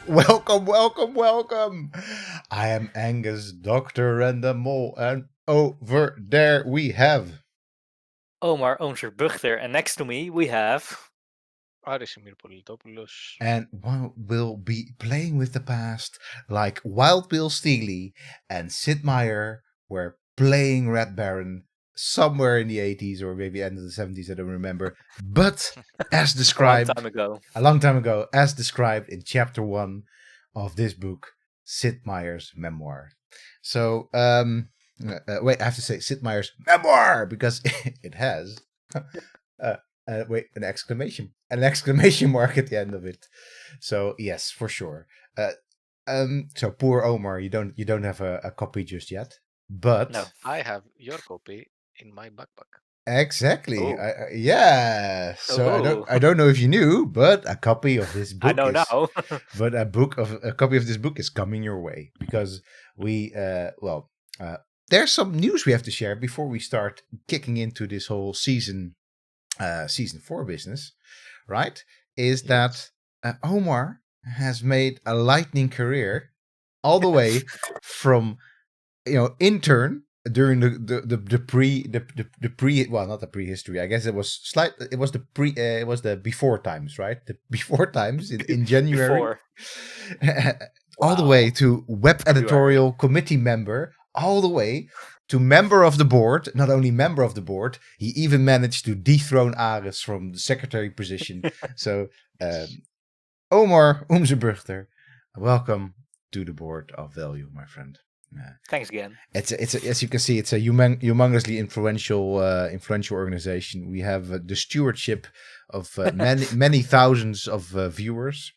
Welcome, welcome, welcome. I am Angus, Dr. Random, and over there we have. Omar oomzer Buchter, and next to me we have. Ymir Politopoulos. And one will be playing with the past like Wild Bill Steely and Sid Meier were playing Red Baron somewhere in the 80s or maybe end of the 70s, I don't remember. But as described A long time ago, as described in chapter 1 of this book, Sid Meier's memoir. So, wait, I have to say Sid Meier's memoir because it has an exclamation mark at the end of it. So yes, for sure. So poor Omar, you don't have a copy just yet, but No. I have your copy in my backpack. exactly. Oh. Yeah. So I don't know if you knew, but a copy of this book I know now. but a copy of this book is coming your way because we there's some news we have to share before we start kicking into this whole season 4 business, right? Is that Omar has made a lightning career all the way from intern during the pre well, not the prehistory, I guess it was the before times, right? The before times in January. All the way to web editorial committee member, all the way to member of the board. Not only member of the board, he even managed to dethrone Ares from the secretary position. So Omar Oomzer, welcome to the board of Value, my friend. Thanks again. It's as you can see, it's a humongously influential organization. We have the stewardship of many thousands of viewers,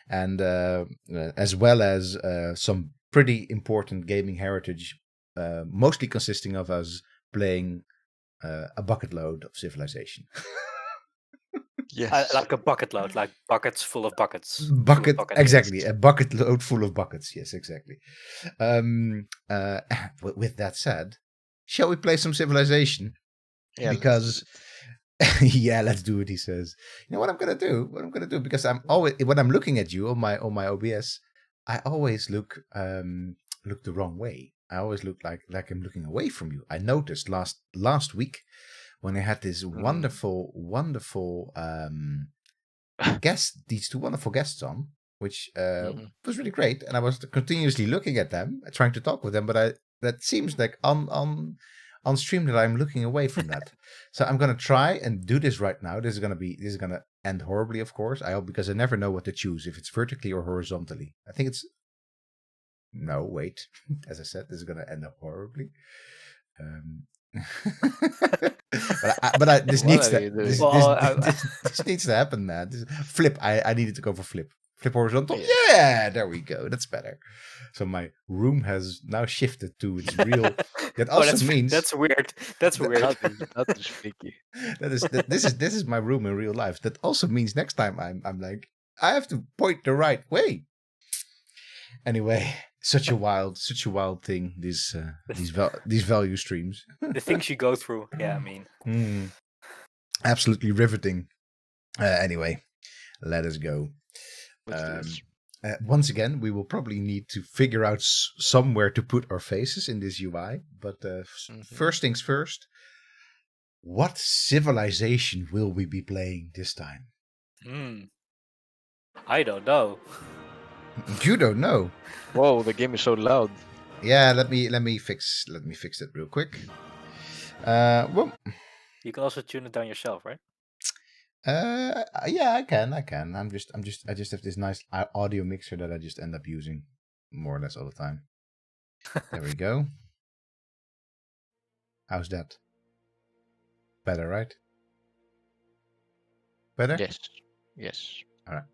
and as well as some pretty important gaming heritage, mostly consisting of us playing a bucket load of Civilization. Yes. Like a bucket load, like buckets full of buckets. Exactly, yes. A bucket load full of buckets. Yes, exactly. With that said, shall we play some Civilization? Yeah, because yeah, let's do it. He says, "You know what I'm gonna do? Because I'm always when I'm looking at you on my OBS, I always look the wrong way. I always look like I'm looking away from you. I noticed last week when I had this wonderful these two wonderful guests on, which was really great, and I was continuously looking at them, trying to talk with them, but that seems like on stream that I'm looking away from that. So I'm gonna try and do this right now. This is gonna end horribly, of course. I hope, because I never know what to choose, if it's vertically or horizontally. I think it's no, wait. As I said, this is gonna end up horribly. This needs to happen, man. Flip. I needed to go for flip. Flip horizontal. Yeah, there we go. That's better. So my room has now shifted to its real. That also means that's weird. That's weird. That is freaky. This is my room in real life. That also means next time I'm like, I have to point the right way. Anyway, such a wild thing. These value streams. The things you go through. Yeah, I mean, absolutely riveting. Anyway, let us go. Once again, we will probably need to figure out somewhere to put our faces in this UI. But first things first, what civilization will we be playing this time? I don't know. You don't know? Whoa, the game is so loud. Yeah, let me fix it real quick. Well, you can also tune it down yourself, right? Yeah, I can. I just have this nice audio mixer that I just end up using more or less all the time. There we go. How's that? Better, right? Better? Yes. All right.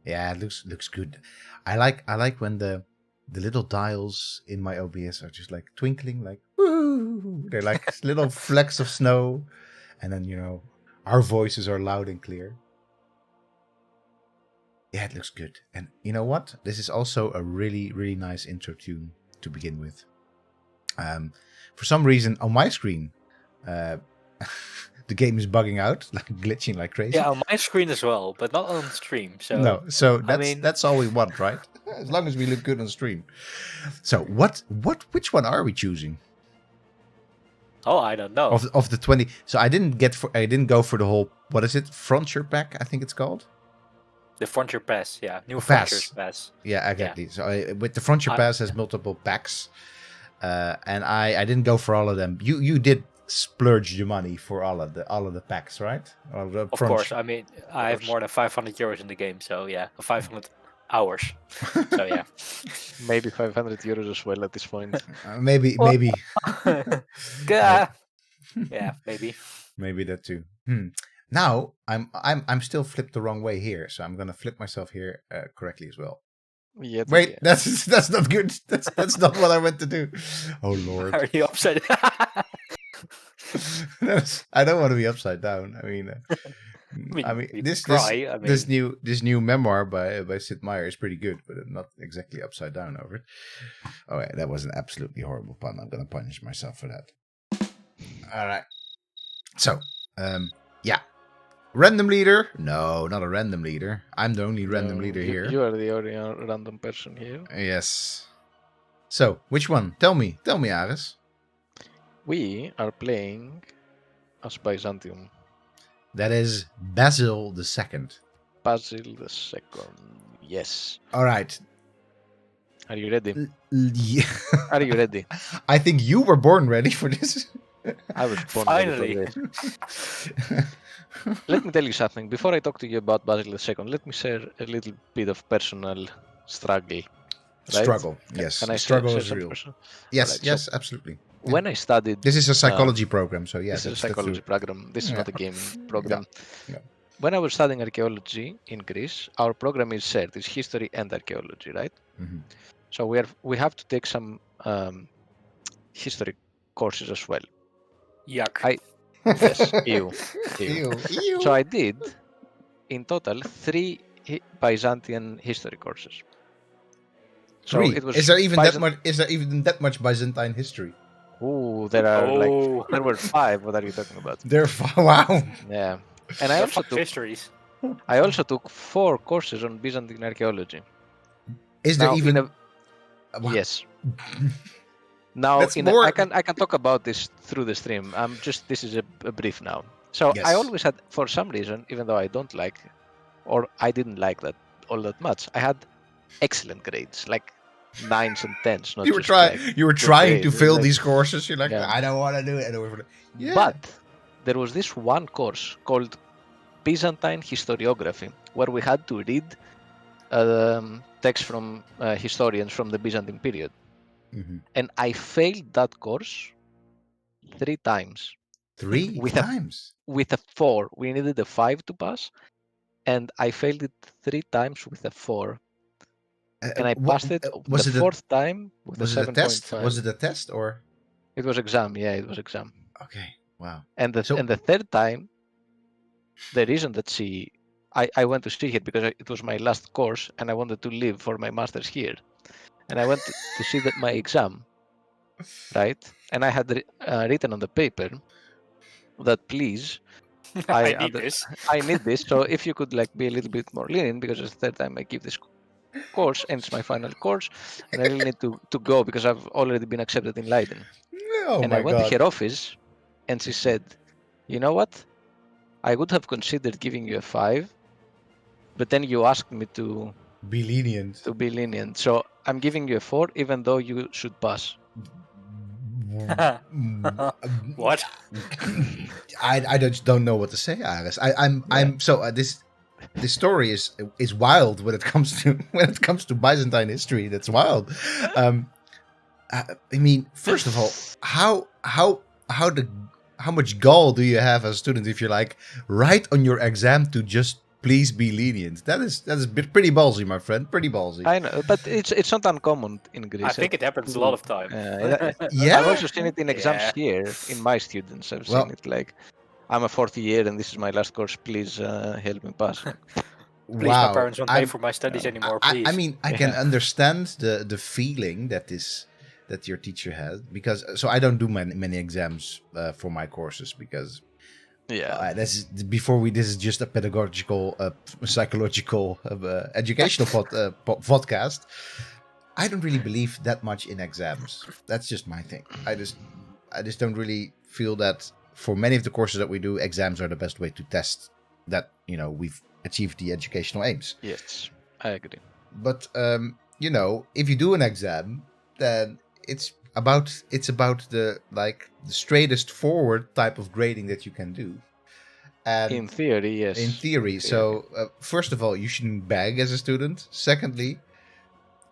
Yeah, it looks good. I like when the little dials in my OBS are just like twinkling, like woo! They're like little flecks of snow, and then our voices are loud and clear. Yeah, it looks good. And you know what? This is also a really, really nice intro tune to begin with. For some reason on my screen, the game is bugging out, like glitching like crazy. Yeah, on my screen as well, but not on stream. So No, so I mean, that's all we want, right? As long as we look good on stream. So which one are we choosing? oh, I don't know. Of the 20. So I didn't go for the whole, what is it? Frontier pack, I think it's called. The Frontier Pass, yeah, new Pass. Frontiers Pass. Yeah, exactly. So with the Frontier Pass has multiple packs. And I didn't go for all of them. You did splurge your money for all of the packs, right? Of course, I mean, I have more than 500 euros in the game, so yeah, 500 hours. So yeah, Maybe 500 euros as well at this point. maybe yeah, maybe. maybe that too. Now I'm still flipped the wrong way here, so I'm gonna flip myself here correctly as well. Yet Wait, again. that's not good. That's not what I meant to do. Oh Lord, Are you upside? I don't want to be upside down. I mean, you this can try. I mean, this new memoir by Sid Meier is pretty good, but I'm not exactly upside down over it. Oh, yeah, that was an absolutely horrible pun. I'm gonna punish myself for that. All right. So, yeah. Random leader? No, not a random leader. I'm the only random No, leader here. You are the only random person here. Yes. So, which one? Tell me, Aris. We are playing as Byzantium. That is Basil II. Basil II. Yes. All right. Are you ready? Yeah. Are you ready? I think you were born ready for this. I was born ready Finally. for this. Let me tell you something. Before I talk to you about Basil II, let me share a little bit of personal struggle. Right? Struggle. Yes. Can I Struggle share is some real. personal? Yes. Alright, Yes. so Absolutely. when I studied, This is a psychology program, so yeah. this is a that's psychology true. program. This is Yeah. not a gaming program. Yeah. When I was studying archaeology in Greece, our program is shared. It's history and archaeology, right? Mhm. So we have to take some history courses as well. yuck. Yes, ew. Ew. So I did, in total, 3 Byzantine history courses. So Three. it was Is there even Byzant- that much Byzantine history? Ooh, there are Oh. there were 5. What are you talking about? Wow. Yeah, and I The also fuck took histories. 4 courses on Byzantine archaeology. Is there Now, even? Wow. Yes. Now, That's more. I can talk about this through the stream. This is a brief now. So Yes. I always had, for some reason, even though I don't like, or I didn't like that all that much, I had excellent grades, like 9s and 10s. Not You were just trying. like You were good trying to grades, fill like- these courses. You're like, Yeah. I don't want to do it. Yeah. But there was this one course called Byzantine historiography, where we had to read texts from historians from the Byzantine period. Mhm. And I failed that course 3 times. 3 With a- times. With a 4. We needed a 5 to pass, and I failed it 3 times with a 4. And I passed it Was the it 4th time with a was it a test? 7.5. Was it a test or? It was exam, yeah, it was exam. Okay. Wow. And the So- 3rd time, the reason that I went to see it because it was my last course and I wanted to leave for my master's here. And I went to see my exam, right? And I had written on the paper that please, I need this. I need this. So if you could be a little bit more lenient, because it's the 3rd time I give this course and it's my final course, and I really need to go because I've already been accepted in Leiden. Oh And my I went God. to her office, and she said, "You know what? I would have considered giving you a 5, but then you asked me to Be lenient. be lenient. So I'm giving you a 4, even though you should pass." What? I just don't know what to say, Aris. I'm so this story is wild when it comes to Byzantine history. That's wild. I mean, first of all, how much gall do you have as a student if you're like, write on your exam to just please be lenient? That is pretty ballsy, my friend. Pretty ballsy. I know, but it's not uncommon in Greece. I think it happens a lot of time. Yeah. I've also seen it in exams Yeah. here in my students. I've Well- seen it like, I'm a 4th year and this is my last course. Please help me pass. Please, Wow. my parents won't pay for my studies anymore. Please. I mean, I can Yeah. understand the feeling that your teacher has, because so I don't do many exams for my courses because Yeah. This is This is just a pedagogical, psychological, educational podcast. I don't really believe that much in exams. That's just my thing. I just don't really feel that for many of the courses that we do, exams are the best way to test that we've achieved the educational aims. Yes, I agree. But if you do an exam, then it's about the straightest forward type of grading that you can do. And In theory, yes. in theory. So first of all, you shouldn't beg as a student. Secondly,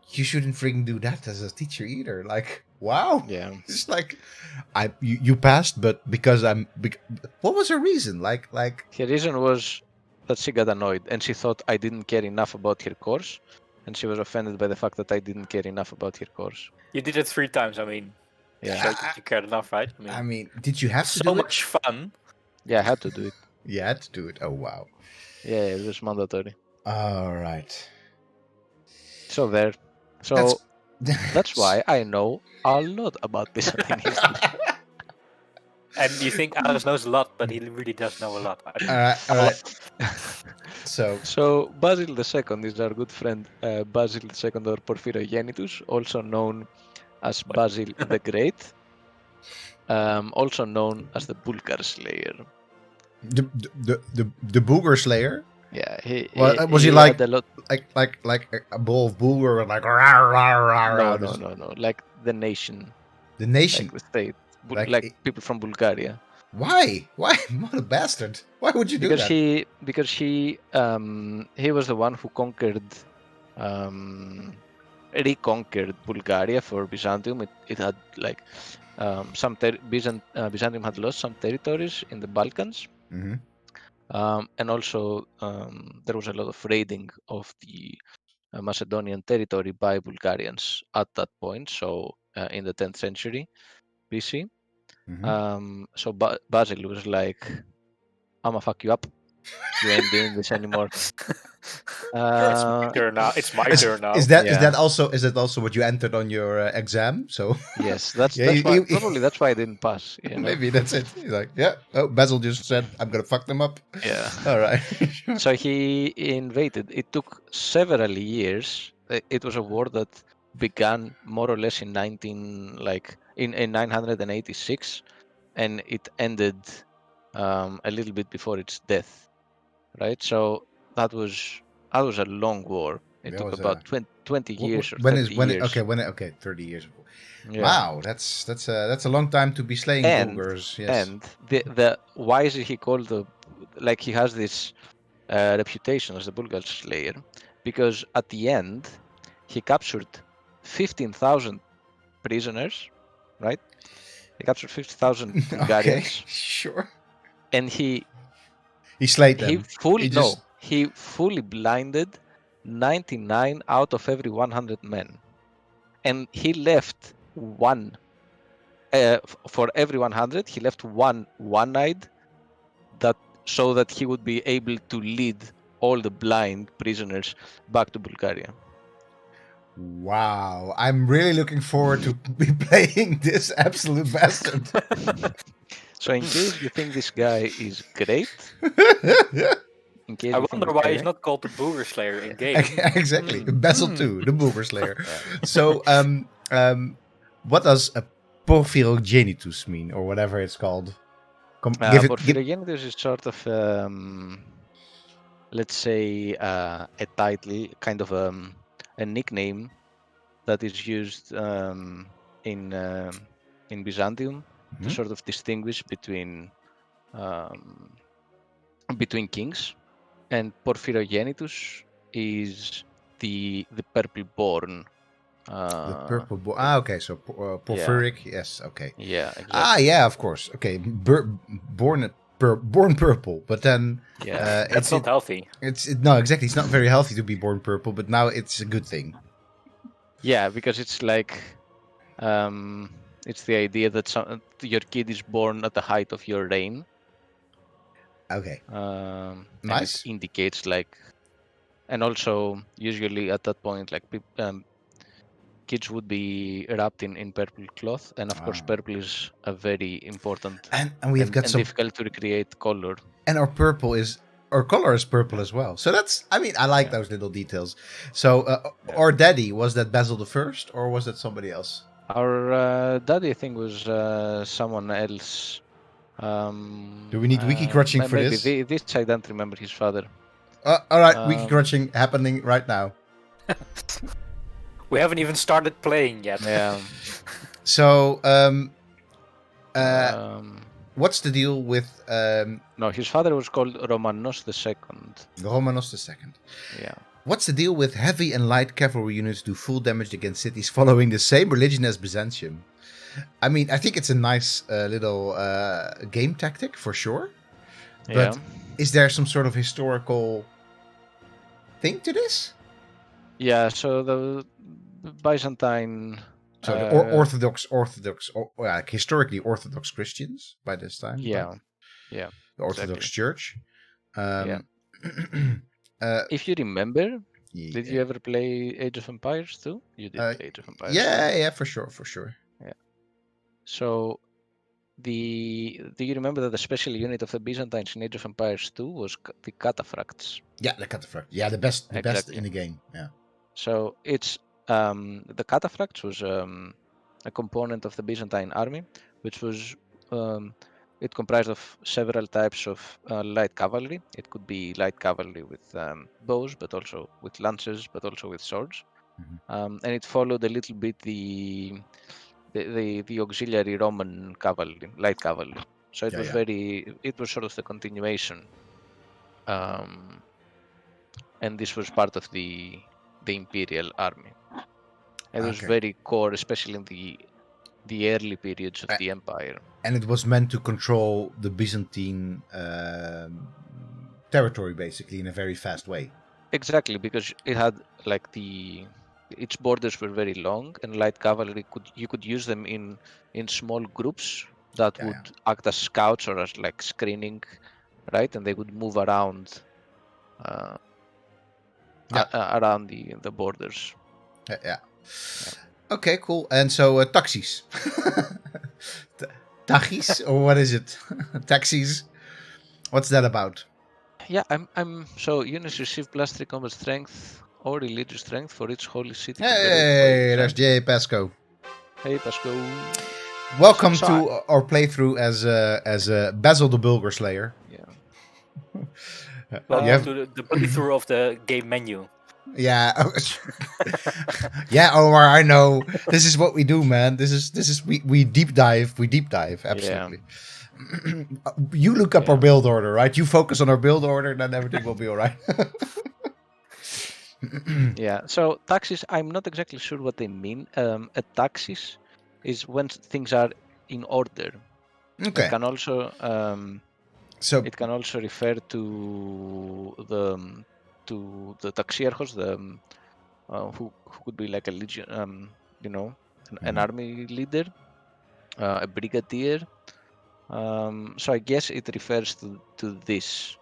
you shouldn't freaking do that as a teacher either. Like, wow. Yeah. It's like you passed, but because what was her reason? Like Her reason was that she got annoyed and she thought I didn't care enough about her course, and she was offended by the fact that I didn't care enough about her course. You did it 3 times. I mean, Yeah. showed that you cared enough, right? I mean, did you have to so do much fun. Yeah, I had to do it. You had to do it. Oh wow. Yeah, it was mandatory. All right. So there. So that's why I know a lot about Byzantine history. And you think Alice knows a lot, but he really does know a lot. All right. So Basil II is our good friend Basil II or Porphyrogenitus, also known as Basil the Great, also known as the Bulgar Slayer. The Booger Slayer. Yeah, was he had a lot. like a bowl of booger, like rah, rah, rah, rah, No, like the nation. The nation. Like the state. Like people from Bulgaria. Why? What a bastard! Why would you do that? Because he was the one who conquered, reconquered Bulgaria for Byzantium. It had like Byzantium had lost some territories in the Balkans, and also there was a lot of raiding of the Macedonian territory by Bulgarians at that point. So in the 10th century BC. So Basil was like, "I'ma fuck you up. You ain't doing this anymore." It's my turn now. It's my turn now. Is that also what you entered on your exam? So yes, that's why, probably that's why I didn't pass. You know? Maybe that's it. He's like, yeah. Oh, Basil just said I'm gonna fuck them up. Yeah. All right. So he invaded. It took several years. It was a war that began more or less in 986, and it ended a little bit before its death, right? So that was a long war. It took about 20 years or 30 years. Okay, 30 years. Yeah. Wow, that's a long time to be slaying Bulgars. Yes. And the why is he called he has this reputation as the Bulgar Slayer? Because at the end he captured 15,000 prisoners, right? He captured 50,000 Bulgarians. Okay, sure. And he slayed them. He fully blinded 99 out of every 100 men, and he left one. For every 100, he left one-eyed, so that he would be able to lead all the blind prisoners back to Bulgaria. Wow, I'm really looking forward to be playing this absolute bastard. So in case you think this guy is great, I wonder why he's not called the Booger Slayer in game. Exactly, Basil II, the Booger Slayer. So, what does a Porphyrogenitus mean, or whatever it's called? Porphyrogenitus is sort of, let's say, a title, kind of a nickname that is used in Byzantium to sort of distinguish between kings. And Porphyrogenitus is the purple-born. The purple-born. Okay. So porphyric. Yeah. Yes. Okay. Yeah. Exactly. Yeah. Of course. Okay. Born purple, but then it's not healthy. No, exactly. It's not very healthy to be born purple, but now it's a good thing. Yeah, because it's like, it's the idea that your kid is born at the height of your reign. Okay. Nice. It indicates and also usually at that point, kids would be wrapped in purple cloth, and of course, purple is a very important and we've got and some, difficult to recreate color. and our color is purple as well. So that's, I mean, I like those little details. So our daddy, was that Basil the First, or was that somebody else? Our daddy, I think, was someone else. Do we need wiki crutching for maybe this? this I don't remember his father. All right, wiki crutching happening right now. We haven't even started playing yet. Yeah. So, what's the deal with No, his father was called Romanos II. Romanos II? Yeah. What's the deal with heavy and light cavalry units do full damage against cities following the same religion as Byzantium? I mean, I think it's a nice little game tactic for sure. But is there some sort of historical thing to this? Yeah, so the Byzantine... So the Orthodox, like historically Orthodox Christians by this time. Yeah, right? yeah. The Orthodox Church. If you remember, did you ever play Age of Empires too? You did play Age of Empires. Yeah, for sure. Yeah. So do you remember that the special unit of the Byzantines in Age of Empires 2 was the cataphracts? Yeah, the cataphract. Yeah, the best in the game. Yeah. So it's the cataphracts was a component of the Byzantine army, which was it comprised of several types of light cavalry. It could be light cavalry with bows, but also with lances, but also with swords. And it followed a little bit the auxiliary Roman cavalry, light cavalry. So it was it was sort of the continuation. And this was part of the imperial army. It was very core, especially in the early periods of the empire. And it was meant to control the Byzantine territory, basically, in a very fast way. Exactly, because it had like its borders were very long, and light cavalry you could use them in small groups that would act as scouts or as like screening, right? And they would move around around the borders. Yeah. Okay, cool. And so taxis. Taxis, or what is it? Taxis. What's that about? Yeah, I'm so units receive +3 combat strength or religious strength for each holy city. Hey, there's J. Pasco. Hey, Pasco. Welcome to our playthrough as Basil the Bulgar Slayer. Yeah. Welcome to the playthrough of the game menu. Yeah. Yeah, Omar, I know. This is what we do, man. This is we deep dive. We deep dive, absolutely. Yeah. You look up our build order, right? You focus on our build order, then everything will be all right. Yeah. So taxis, I'm not exactly sure what they mean. A taxis is when things are in order. Okay. It can also it can also refer to the taxiarchos, who could be like a legion, an army leader, a brigadier. So I guess it refers to this.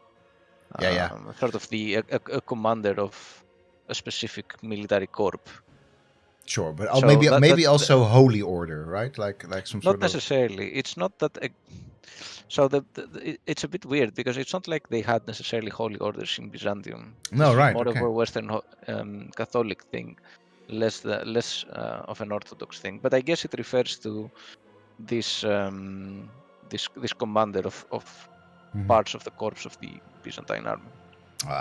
Sort of a commander of a specific military corps. Sure, but so maybe also holy order, right? Like some sort of. Not necessarily. It's not that. So it's a bit weird because it's not like they had necessarily holy orders in Byzantium. No, right. More of a Western Catholic thing, less of an Orthodox thing. But I guess it refers to this this commander of parts of the corps of the Byzantine army.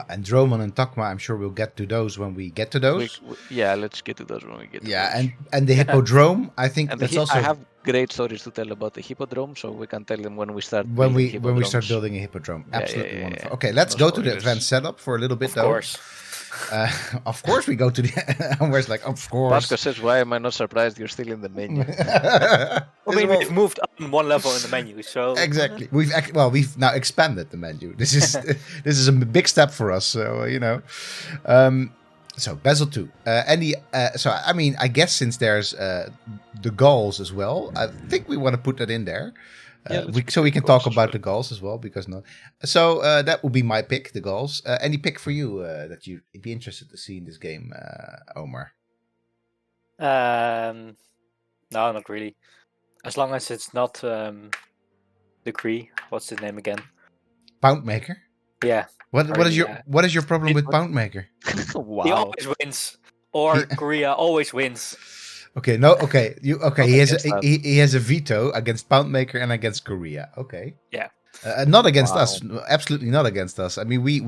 And Droman and Takma, I'm sure we'll get to those when we get to those. Let's get to those when we get to those. And the Hippodrome, I think and that's also. I have great stories to tell about the Hippodrome, so we can tell them when we start. When we start building a Hippodrome, absolutely wonderful. Okay, let's go to the advanced setup for a little bit, though. Of course. Of course, we go to the. Where's like, of course. Pasco says, "Why am I not surprised you're still in the menu?" We've moved up one level in the menu, so exactly. We've now expanded the menu. This is a big step for us. So So Basil II. So I mean, I guess since there's the Gauls as well, I think we want to put that in there. So we can talk about the Gauls as well, because not. So that would be my pick, the Gauls. Any pick for you that you'd be interested to see in this game, Omar? No, not really. As long as it's not the Cree. What's his name again? Poundmaker. Yeah. What is your problem with Poundmaker? He Wow. always wins, or Korea always wins. Okay, no, okay, Not he has against us. he has a veto against Poundmaker and against Korea. Okay, Yeah. not against Wow. us, absolutely not against us. I mean, we.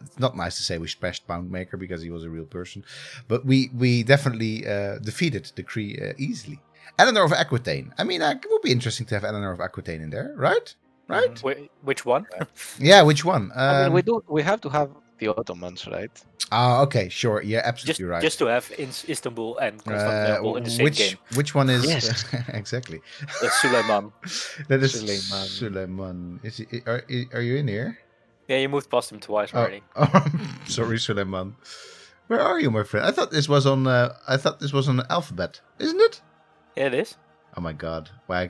It's not nice to say we smashed Poundmaker because he was a real person, but we definitely defeated the Kree easily. Eleanor of Aquitaine. I mean, it would be interesting to have Eleanor of Aquitaine in there, right? Right? Which one? Yeah, which one? I mean, we have to have the Ottomans, right? Okay, sure. Yeah, absolutely right. Just to have Istanbul and Constantinople in the same game. Which one is Yes. exactly? Suleiman. That is Suleiman. Suleiman. Is he, are you in here? Yeah, you moved past him twice already. Sorry, Suleiman. Where are you, my friend? I thought this was on. I thought this was on the alphabet, isn't it? Yeah, it is. Oh my God! Why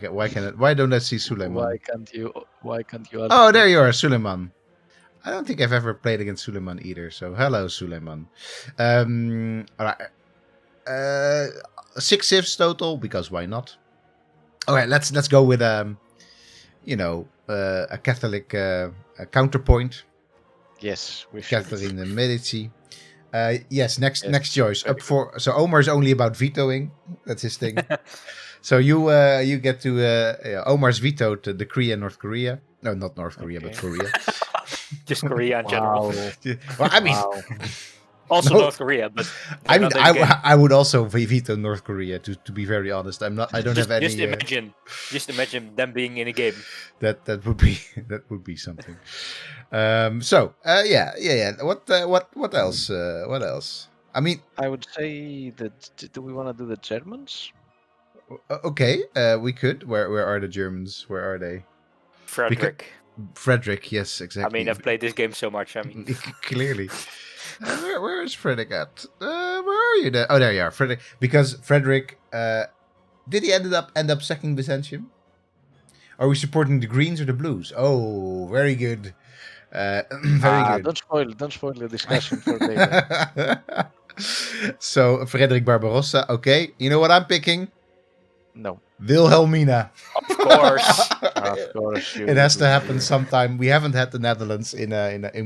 don't I see Suleiman? Why can't you? Oh, there you are, Suleiman. I don't think I've ever played against Suleiman either. So hello, Suleiman. All right. 6 civs total because why not? All right, let's go with a Catholic counterpoint. Yes, we should. Catherine de Medici. Yes, next choice very up for. So Omar is only about vetoing. That's his thing. So you get to Omar's vetoed the decree in North Korea. No, not North Korea, but Korea. Just Korea in general. Well, I mean, Wow. Also No. North Korea, but I mean, they're not in the game. I would also veto North Korea. To be very honest, I don't have any. Just imagine them being in a game. That would be something. Yeah. What else? What else? I mean, I would say that. Do we want to do the Germans? okay, we could. Where are the Germans? Where are they? Frederick. Frederick, yes, exactly. I mean, I've played this game so much. I mean, Clearly. Where is Frederick at? Where are you there? Oh, there you are, Frederick. Because Frederick, did he end up sacking Byzantium? Are we supporting the Greens or the Blues? Oh, very good. Very good. Don't spoil the discussion for later. So, Frederick Barbarossa. Okay, you know what I'm picking? No, Wilhelmina. of course. of course. It has to happen sometime. We haven't had the Netherlands in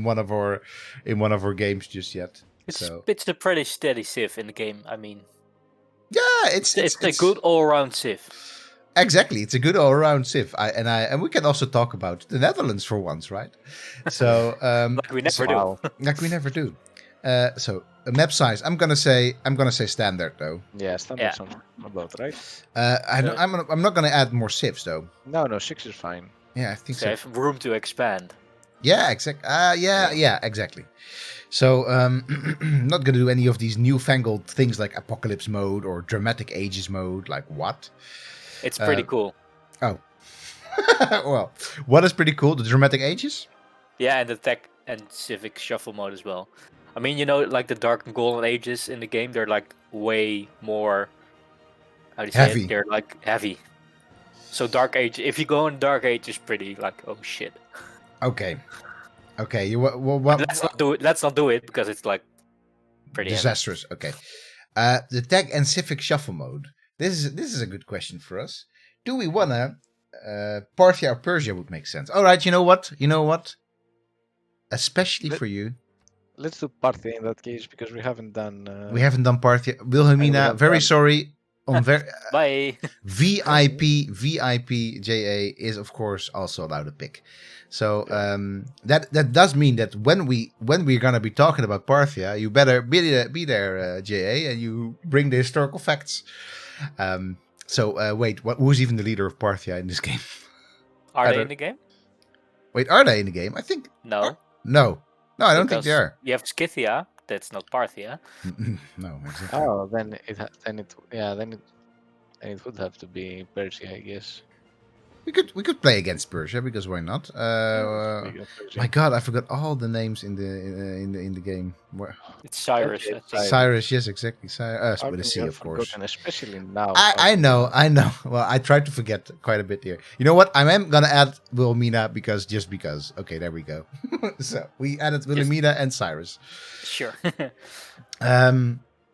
one of our games just yet. It's a pretty steady Civ in the game. I mean, Yeah, it's a good all-round Civ. Exactly, it's a good all-around Civ. And we can also talk about the Netherlands for once, right? So Like we never do. like we never do. So map size, I'm gonna say standard though. Yeah, standard sounds about right. I'm not gonna add more civs though. No, 6 is fine. Yeah, I think So so. I have room to expand. Yeah, exactly. Yeah, exactly. So not gonna do any of these newfangled things like apocalypse mode or dramatic ages mode. Like what? It's pretty cool. Oh, well, what is pretty cool? The dramatic ages. Yeah, and the tech and civic shuffle mode as well. I mean, you know, like the dark and golden ages in the game, they're like way more. How do you say Heavy. it? They're like heavy. So dark age. If you go in dark age, is pretty like oh shit. Okay. You what? Let's not do it. Let's not do it because it's like pretty heavy. Disastrous. Okay. The tech and civic shuffle mode. This is a good question for us. Do we wanna Parthia or Persia would make sense. All right. You know what? Especially for you. Let's do Parthia in that case because we haven't done. We haven't done Parthia. Wilhelmina, very sorry. On Bye. VIP JA is of course also allowed to pick. So that does mean that when we're gonna be talking about Parthia, you better be there, JA, and you bring the historical facts. Wait, who's even the leader of Parthia in this game? Are they in the game? Wait, are they in the game? I think No. no, I don't think Because they are. You have Scythia. That's not Parthia. No, exactly. Oh, then it would have to be Persia, I guess. We could play against Persia because why not? My God, I forgot all the names in the game. It's Cyrus. I think. Cyrus, yes, exactly. Cyrus with a C, of course. Forgotten, especially now. I know. Well, I tried to forget quite a bit here. You know what? I am gonna add Wilhelmina because. Okay, there we go. So we added Wilhelmina and Cyrus. Sure.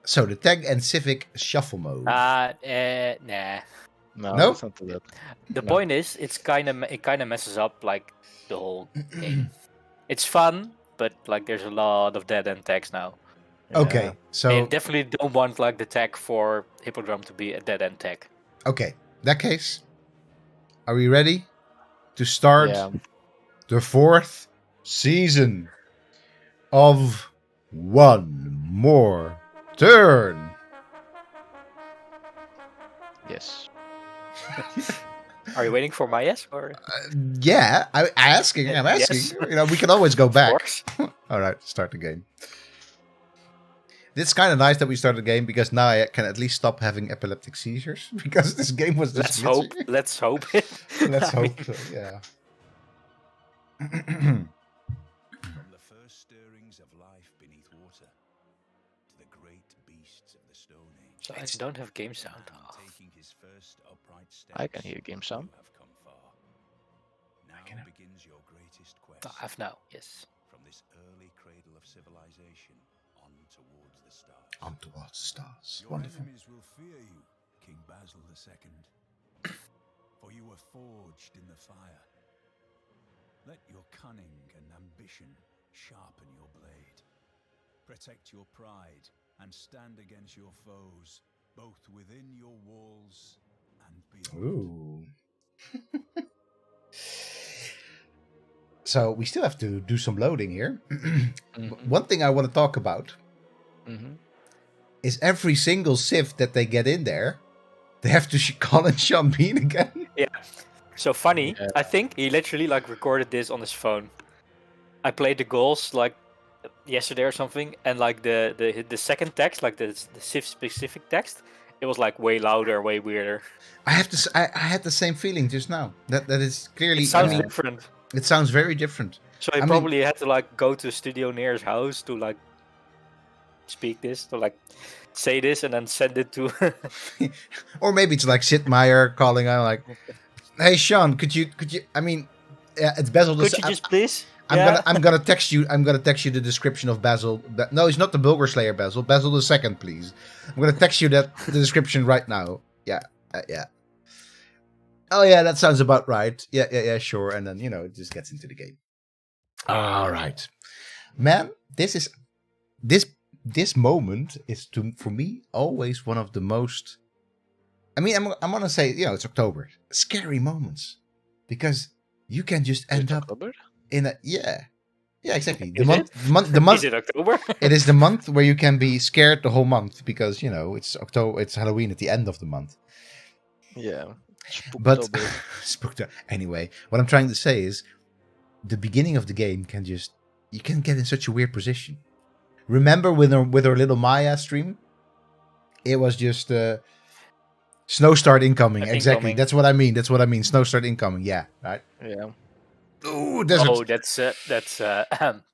So the tech and civic shuffle mode. Nah. No, No? let's not do that. The No. point is, it kind of messes up like the whole game. It's fun, but like there's a lot of dead end text now. Okay, Yeah. so And definitely don't want like the tag for Hippodrome to be a dead end tag. okay. In that case, are we ready to start Yeah. the 4th season of One More Turn? Yes. Are you waiting for my yes or? Yeah, I'm asking. Yes. We can always go Of back. course. All right, start the game. It's kind of nice that we start the game because now I can at least stop having epileptic seizures because this game was just Let's hope it. Let's I mean, hope so, yeah. From the first stirrings of life beneath water to the great beasts of the Stone Age. I don't have game sound. Man taking his first upright steps, I can hear game sound. you have come far. Now begins your greatest quest. I have now. Yes. From this early cradle of civilization on towards the stars. On towards the stars. Your Wonderful. enemies will fear you, King Basil II, for you were forged in the fire. Let your cunning and ambition sharpen your blade. Protect your pride and stand against your foes, both within your walls and beyond. Ooh. So we still have to do some loading here. One thing I want to talk about is every single civ that they get in there, they have to call in Sean Bean again. Yeah. So funny. Yeah. I think he literally like recorded this on his phone. I played the goals like yesterday or something, and like the second text, like the civ specific text, it was like way louder, way weirder. I have to. I had the same feeling just now. That is clearly. It sounds I mean, different. it sounds very different. So he I mean- probably had to like go to a studio near his house to like speak this, to like say this, and then send it to. Or maybe it's like Sid Meier calling out like, "Hey Sean, could you? I mean, yeah, it's Basil. Could you just please? I'm gonna text you. I'm gonna text you the description of Basil. No, it's not the Bulgar Slayer Basil. Basil II, please. I'm gonna text you the description right now. Yeah, yeah. Oh yeah, that sounds about right. Yeah, sure. And then it just gets into the game. All right, man. This moment is for me always one of the most. I mean, I'm gonna say it's October. Scary moments because you can just end up in a yeah exactly the month Is it October? it is the month where you can be scared the whole month because it's October, it's Halloween at the end of the month. Yeah. But Spooktober. anyway, what I'm trying to say is the beginning of the game you can get in such a weird position. Remember with our little Maya stream, it was just snow start incoming. Exactly, that's what I mean. Snow start incoming. Yeah, right. Yeah. Ooh, that's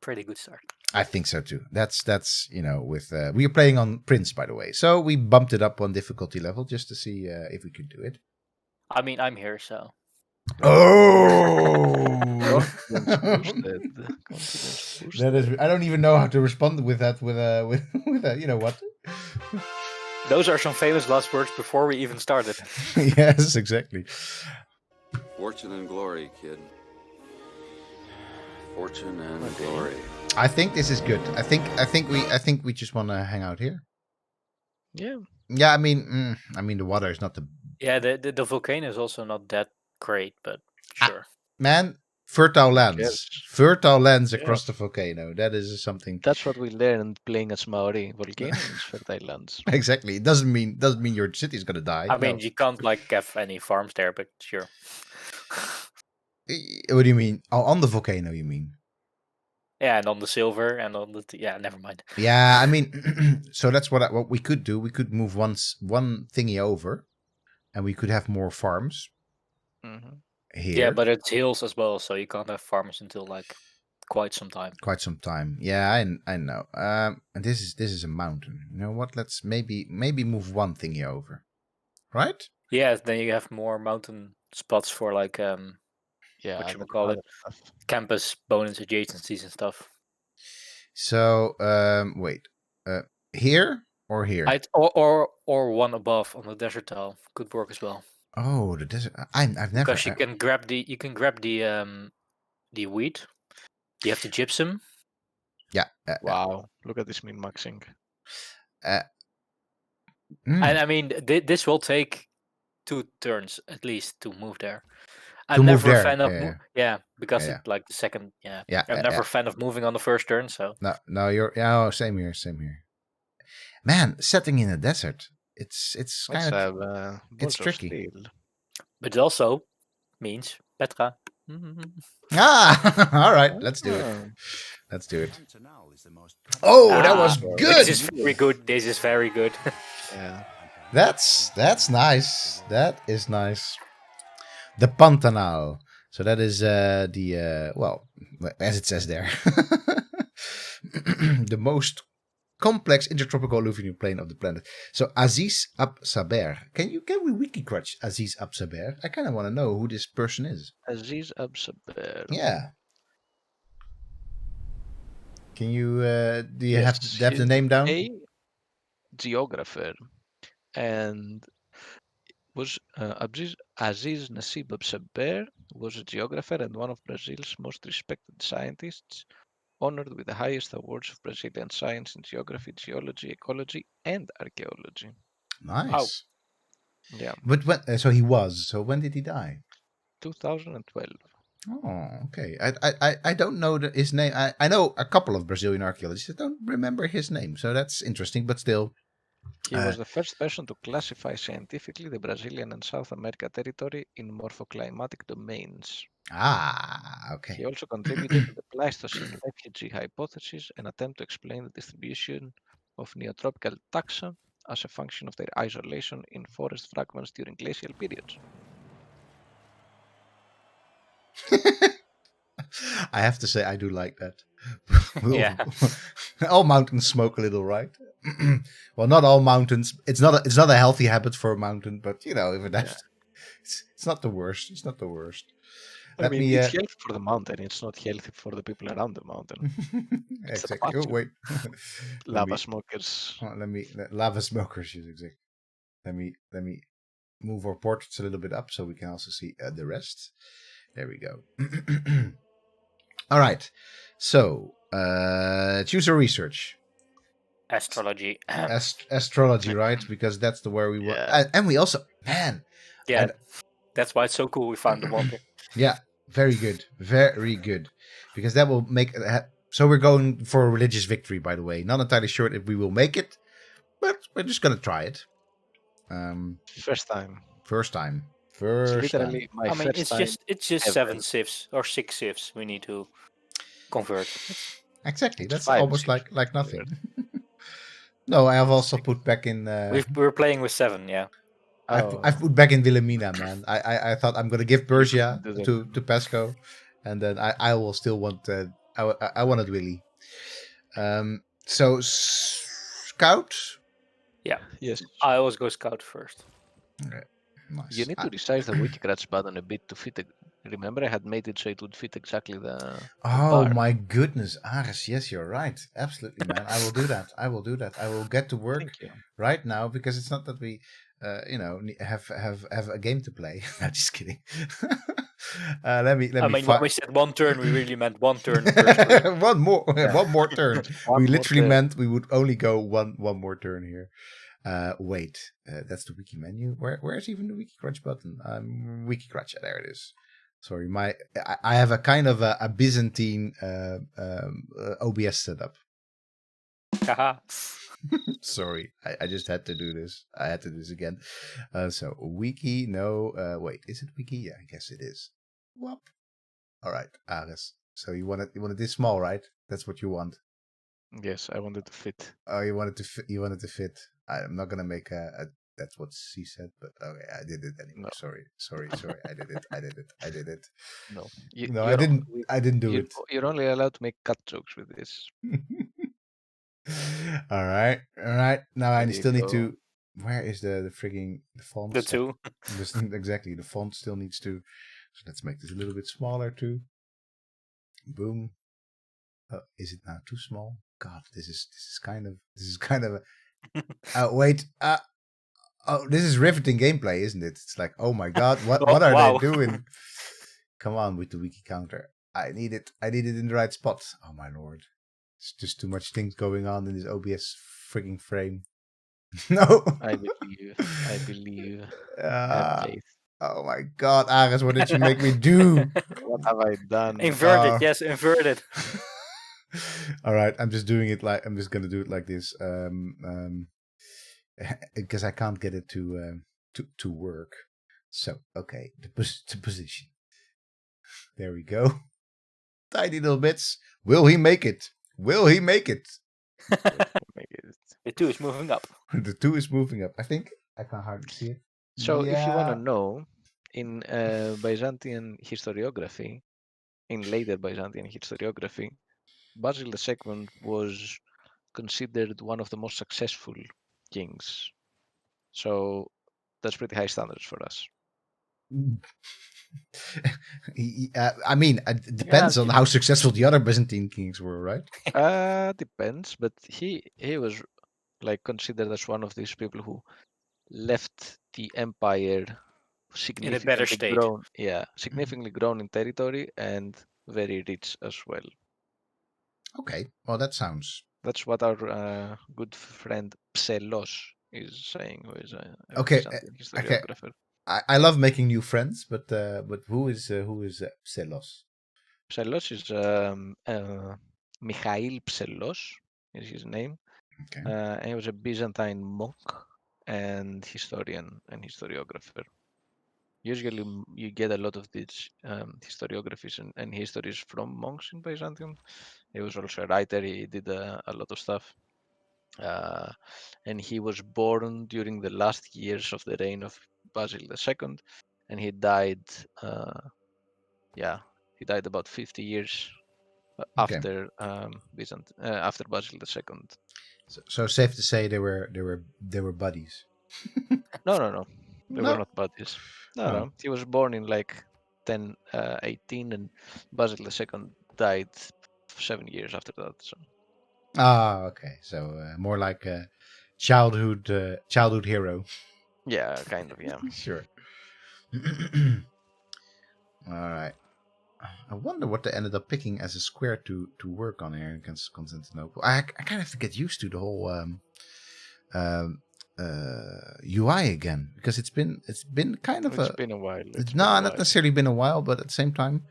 pretty good start. I think so too. That's with we are playing on Prince, by the way, so we bumped it up one difficulty level just to see if we could do it. I mean, I'm here, so. Oh, Confidence boosted. that is. I don't even know how to respond with that. With you know what? Those are some famous last words before we even started. Yes, exactly. Fortune and glory, kid. Fortune and glory. I think this is good. I think we just want to hang out here. Yeah. Yeah, I mean, the water is not the Yeah, the volcano is also not that great, but sure. man. Fertile lands, Yes. fertile lands across the volcano. That is something. That's what we learned playing as Maori. Volcanoes, fertile lands. Exactly. It doesn't mean your city's gonna die. I mean, No. you can't like have any farms there, but sure. What do you mean? Oh, on the volcano, you mean? Yeah, and on the silver and on the yeah, never mind. Yeah, I mean, so that's what we could do. We could move one thingy over, and we could have more farms here. Yeah, but it's hills as well, so you can't have farms until like quite some time. Quite some time. Yeah, I know. And this is a mountain. You know what? Let's maybe move one thingy over, right? Yeah, then you have more mountain spots for like Yeah. whatchamacallit, campus bonus adjacencies and stuff. So wait, here Or here. Or one above on the desert tile could work as well. Oh, the desert. I've never. Because you can grab the wheat. You have the gypsum. Yeah. Wow, look at this min-maxing. And I mean, this will take 2 turns at least to move there. I'm To move never a there, fan of because Yeah. it's like the second. Yeah, Yeah, I'm never a fan of moving on the first turn. So No, you're. Yeah, same here. Man, setting in a desert. It's Let's kind of. have It's Balls of tricky. Steel. but it also means Petra. Ah, all right. Let's do it. Ah, Let's do it. Pantanal is the most Oh, that was Ah, good. This is very good. This is very good. yeah. That's nice. That is nice. The Pantanal. So that is the well, as it says there, the most complex intertropical alluvial plain of the planet. So Aziz Ab Saber. Can we wiki crutch Aziz Ab Saber? I kind of want to know who this person is. Aziz Absaber. Yeah. Can you do you Yes, have the he's name down? a geographer, and was Aziz Nasib Absaber was a geographer and one of Brazil's most respected scientists, honored with the highest awards of Brazilian science in geography, geology, ecology, and archaeology. Nice. Yeah, But when so he was. So when did he die? 2012. Oh, okay. I don't know his name. I know a couple of Brazilian archaeologists. I don't remember his name. So that's interesting. But still, He was the first person to classify scientifically the Brazilian and South America territory in morphoclimatic domains. okay. He also contributed to the Pleistocene refugee hypothesis, an attempt to explain the distribution of neotropical taxa as a function of their isolation in forest fragments during glacial periods. I have to say, I do like that. Yeah. All mountains smoke a little, right? Well, not all mountains. It's not a healthy habit for a mountain, but you know, if that's it's not the worst. It's not the worst. I Let mean, me. it's healthy for the mountain. It's not healthy for the people around the mountain. It's a Exactly. Oh bunch of wait. lava smokers. Lava smokers. Yes, exactly. Let me move our portraits a little bit up so we can also see the rest. There we go. All right. So choose a research. Astrology. Astrology, right? Because that's the where we were. Yeah. And we also, man. Yeah. And- That's why it's so cool we found the water. Yeah, very good. Very good. Because that will make. So we're going for a religious victory, by the way. Not entirely sure if we will make it, but we're just going to try it. First time. First time. It's First time. literally my I mean, first time. it's just ever. 7 civs or 6 civs we need to convert. Exactly. It's That's 5 almost civs. like nothing. No, I have also put back in. We're playing with 7, yeah. I've put back in Wilhelmina, man. I thought I'm gonna give Persia do that. to Pesco, and then I will still want I wanted Willy. So scout. Yeah. Yes. I always go scout first. Okay, nice. You need to resize the wiki scratch button a bit to fit it. Remember, I had made it so it would fit exactly the Oh bar. my goodness, Aris, yes, you're right. Absolutely, man. I will do that. I will do that. I will get to work Thank you. right now because it's not that we, have a game to play. No, just kidding. Let me. I mean, when we said 1 turn, we really meant 1 turn. First turn. one more turn. One We more literally turn. meant we would only go one more turn here. Wait, that's the wiki menu. Where's even the wiki crunch button? Wiki crunch. There it is. Sorry, I have a kind of a Byzantine OBS setup. Haha. Sorry, I just had to do this. I had to do this again. So wiki, no. Wait, is it wiki? Yeah, I guess it is. Whoop. All right, Aris. So you wanted this small, right? That's what you want. Yes, I wanted to fit. Oh, you wanted to fit. I'm not gonna make a that's what she said, but okay, I did it anyway. No. Sorry. I did it. No, No, I didn't. I didn't do it. You're only allowed to make cut jokes with this. All right. Now I There you still need go. to. Where is the frigging the font? The set? 2. Exactly. The font still needs to. So let's make this a little bit smaller too. Boom. Is it now too small? God, this is kind of Wait. Oh, this is riveting gameplay, isn't it? It's like, oh my god, what Oh, are they wow. doing? Come on with the wiki counter. I need it. I need it in the right spot. Oh my lord. It's just too much things going on in this OBS freaking frame. No. I believe. Have Ah, faith. oh my god, Aris, what did you make me do? What have I done? Inverted, Oh. yes, inverted. All right, I'm just doing it like I'm just gonna do it like this. Because I can't get it to work. So okay, the position. There we go. Tiny little bits. Will he make it? Will he make it? Make it. The 2 is moving up. The 2 is moving up. I think I can hardly see it. So if you want to Yeah. know, in Byzantine historiography, in later Byzantine historiography, Basil II was considered one of the most successful kings. So that's pretty high standards for us. I mean, it depends on how successful the other Byzantine kings were, right? Depends, but he was like considered as one of these people who left the empire In a better significantly state. grown, significantly grown in territory and very rich as well. Okay, well that sounds That's what our good friend Pselos is saying, who is a okay. Byzantine Okay, historiographer. I love making new friends, but who is Pselos? Pselos is Mikhail Pselos is his name. Okay. And he was a Byzantine monk and historian and historiographer. Usually, you get a lot of these historiographies and histories from monks in Byzantium. He was also a writer. He did a lot of stuff. And he was born during the last years of the reign of Basil II, and he died. He died about 50 years Okay. after after Basil II. So safe to say they were buddies. No. They were No. not buddies. Oh. No. He was born in like 1018, and Basil II died 7 years after that. So Ah, okay. So more like a childhood hero. yeah, kind of, yeah. Sure. All right. I wonder what they ended up picking as a square to work on here against Constantinople. I kind of have to get used to the whole UI again because it's been kind of It's been a while. not necessarily been a while, but at the same time.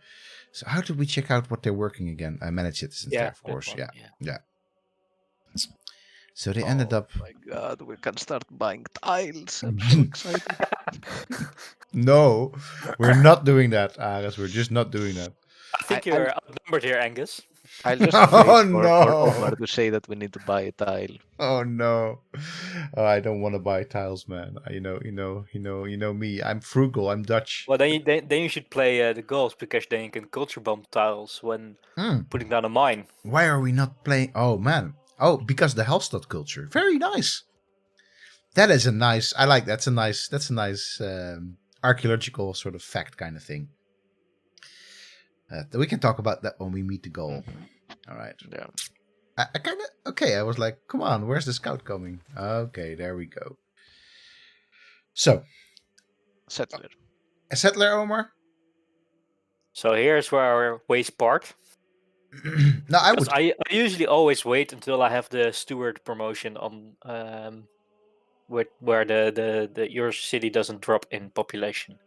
So how did we check out what they're working again? I manage citizens there, of course. one, Yeah. So they ended up. Oh my god, we can start buying tiles. I'm so excited. No, we're not doing that, Ares. We're just not doing that. I think you're outnumbered here, Angus. I'll just Oh, wait for no. Omar to say that we need to buy a tile. Oh no, I don't want to buy tiles, man. You know me. I'm frugal. I'm Dutch. Well, then you should play the goals because then you can culture bomb tiles when putting down a mine. Why are we not playing? Oh man. Oh, because the Hallstatt culture. Very nice. That is a nice. I like that's a nice archaeological sort of fact kind of thing. We can talk about that when we meet the goal. All right. Yeah. I kind of okay. I was like, come on, where's the scout coming? Okay, there we go. So, Settler. a settler, Omar. So here's where our ways part. No, I Because would. I usually always wait until I have the steward promotion on where the your city doesn't drop in population.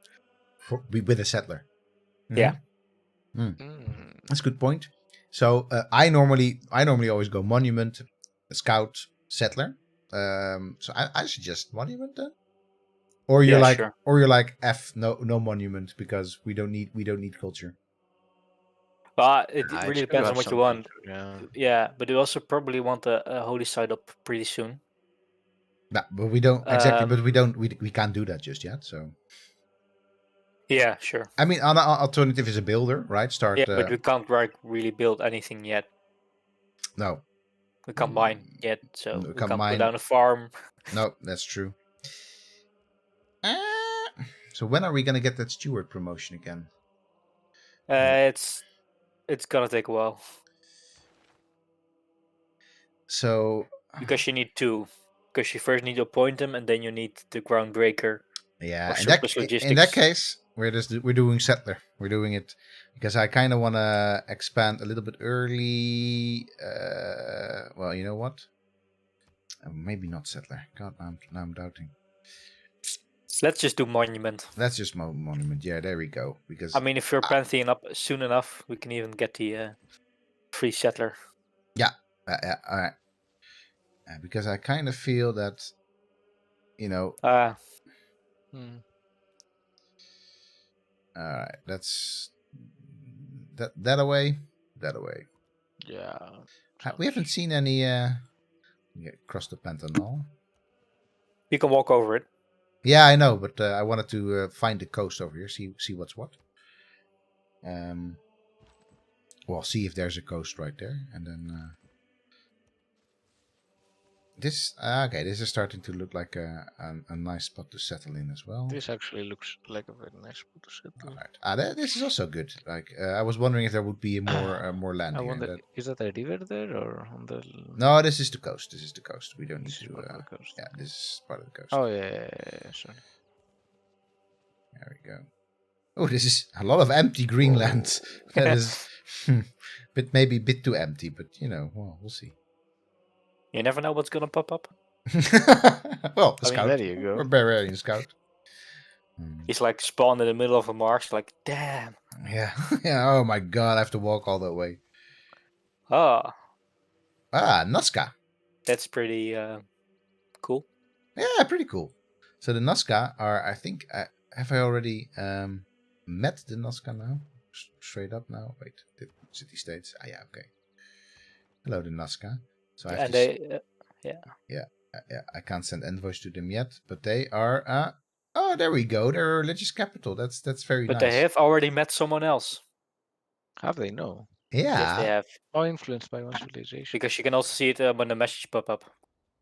With a settler. Yeah. That's a good point. So I normally always go monument, scout, settler. So I suggest monument then. Or you're like, sure. or you're like F, no monument because we don't need culture. But it Ah, really it's good to depends on have what you some want. culture, yeah. Yeah, but you also probably want a holy site up pretty soon. No, but we don't exactly. But we can't do that just yet. So Yeah, sure. I mean, an alternative is a builder, right? Start. Yeah, but we can't really build anything yet. No. We can't mine yet, so We we can't can't mine. put down a farm. No, that's true. So when are we gonna get that steward promotion again? It's gonna take a while So because you need 2. because you first need to appoint them, and then you need the groundbreaker. Yeah, Or in that, surplus in that logistics. case, we're doing settler. We're doing it because I kind of want to expand a little bit early. Well, you know what? Maybe not settler. God, now I'm doubting. Let's just do monument. That's just monument. Yeah, there we go. Because I mean, if you're pantheon up soon enough, we can even get the free settler. all right. Because I kind of feel that, you know. Hmm. All right, that's that away. That away. Yeah. We haven't seen any. Across the Pantanal. You can walk over it. Yeah, I know, but I wanted to find the coast over here. See what's what. Well, see if there's a coast right there, and then this. Okay, this is starting to look like a nice spot to settle in as well. This actually looks like a very nice spot to settle. All right. This is also good. Like I was wondering if there would be more land I here. wonder, is that a river there or on the? No, this is the coast. This is the coast. We don't need This is to. part of the coast. Yeah, this is part of the coast. Oh yeah, sorry. There we go. Oh, this is a lot of empty green land. That is, but maybe a bit too empty. But well, we'll see. You never know what's gonna pop up. Well, a I mean, scout. there you go. A barbarian scout. He's like spawned in the middle of a marsh. Like, damn. Yeah. Yeah. Oh my god, I have to walk all that way. Ah, Nazca. that's pretty cool. Yeah, pretty cool. So the Nazca are, I think, have I already met the Nazca now? Straight up now. Wait, the city states. Yeah, okay. Hello, the Nazca. So I have And to they, yeah, I can't send envoys to them yet, but they are. Oh, there we go. They're a religious capital. That's very but nice. they have already met someone else. Have they? No. Yeah. Yes, they have. Oh, influenced by one civilization. Because you can also see it when the message pop up.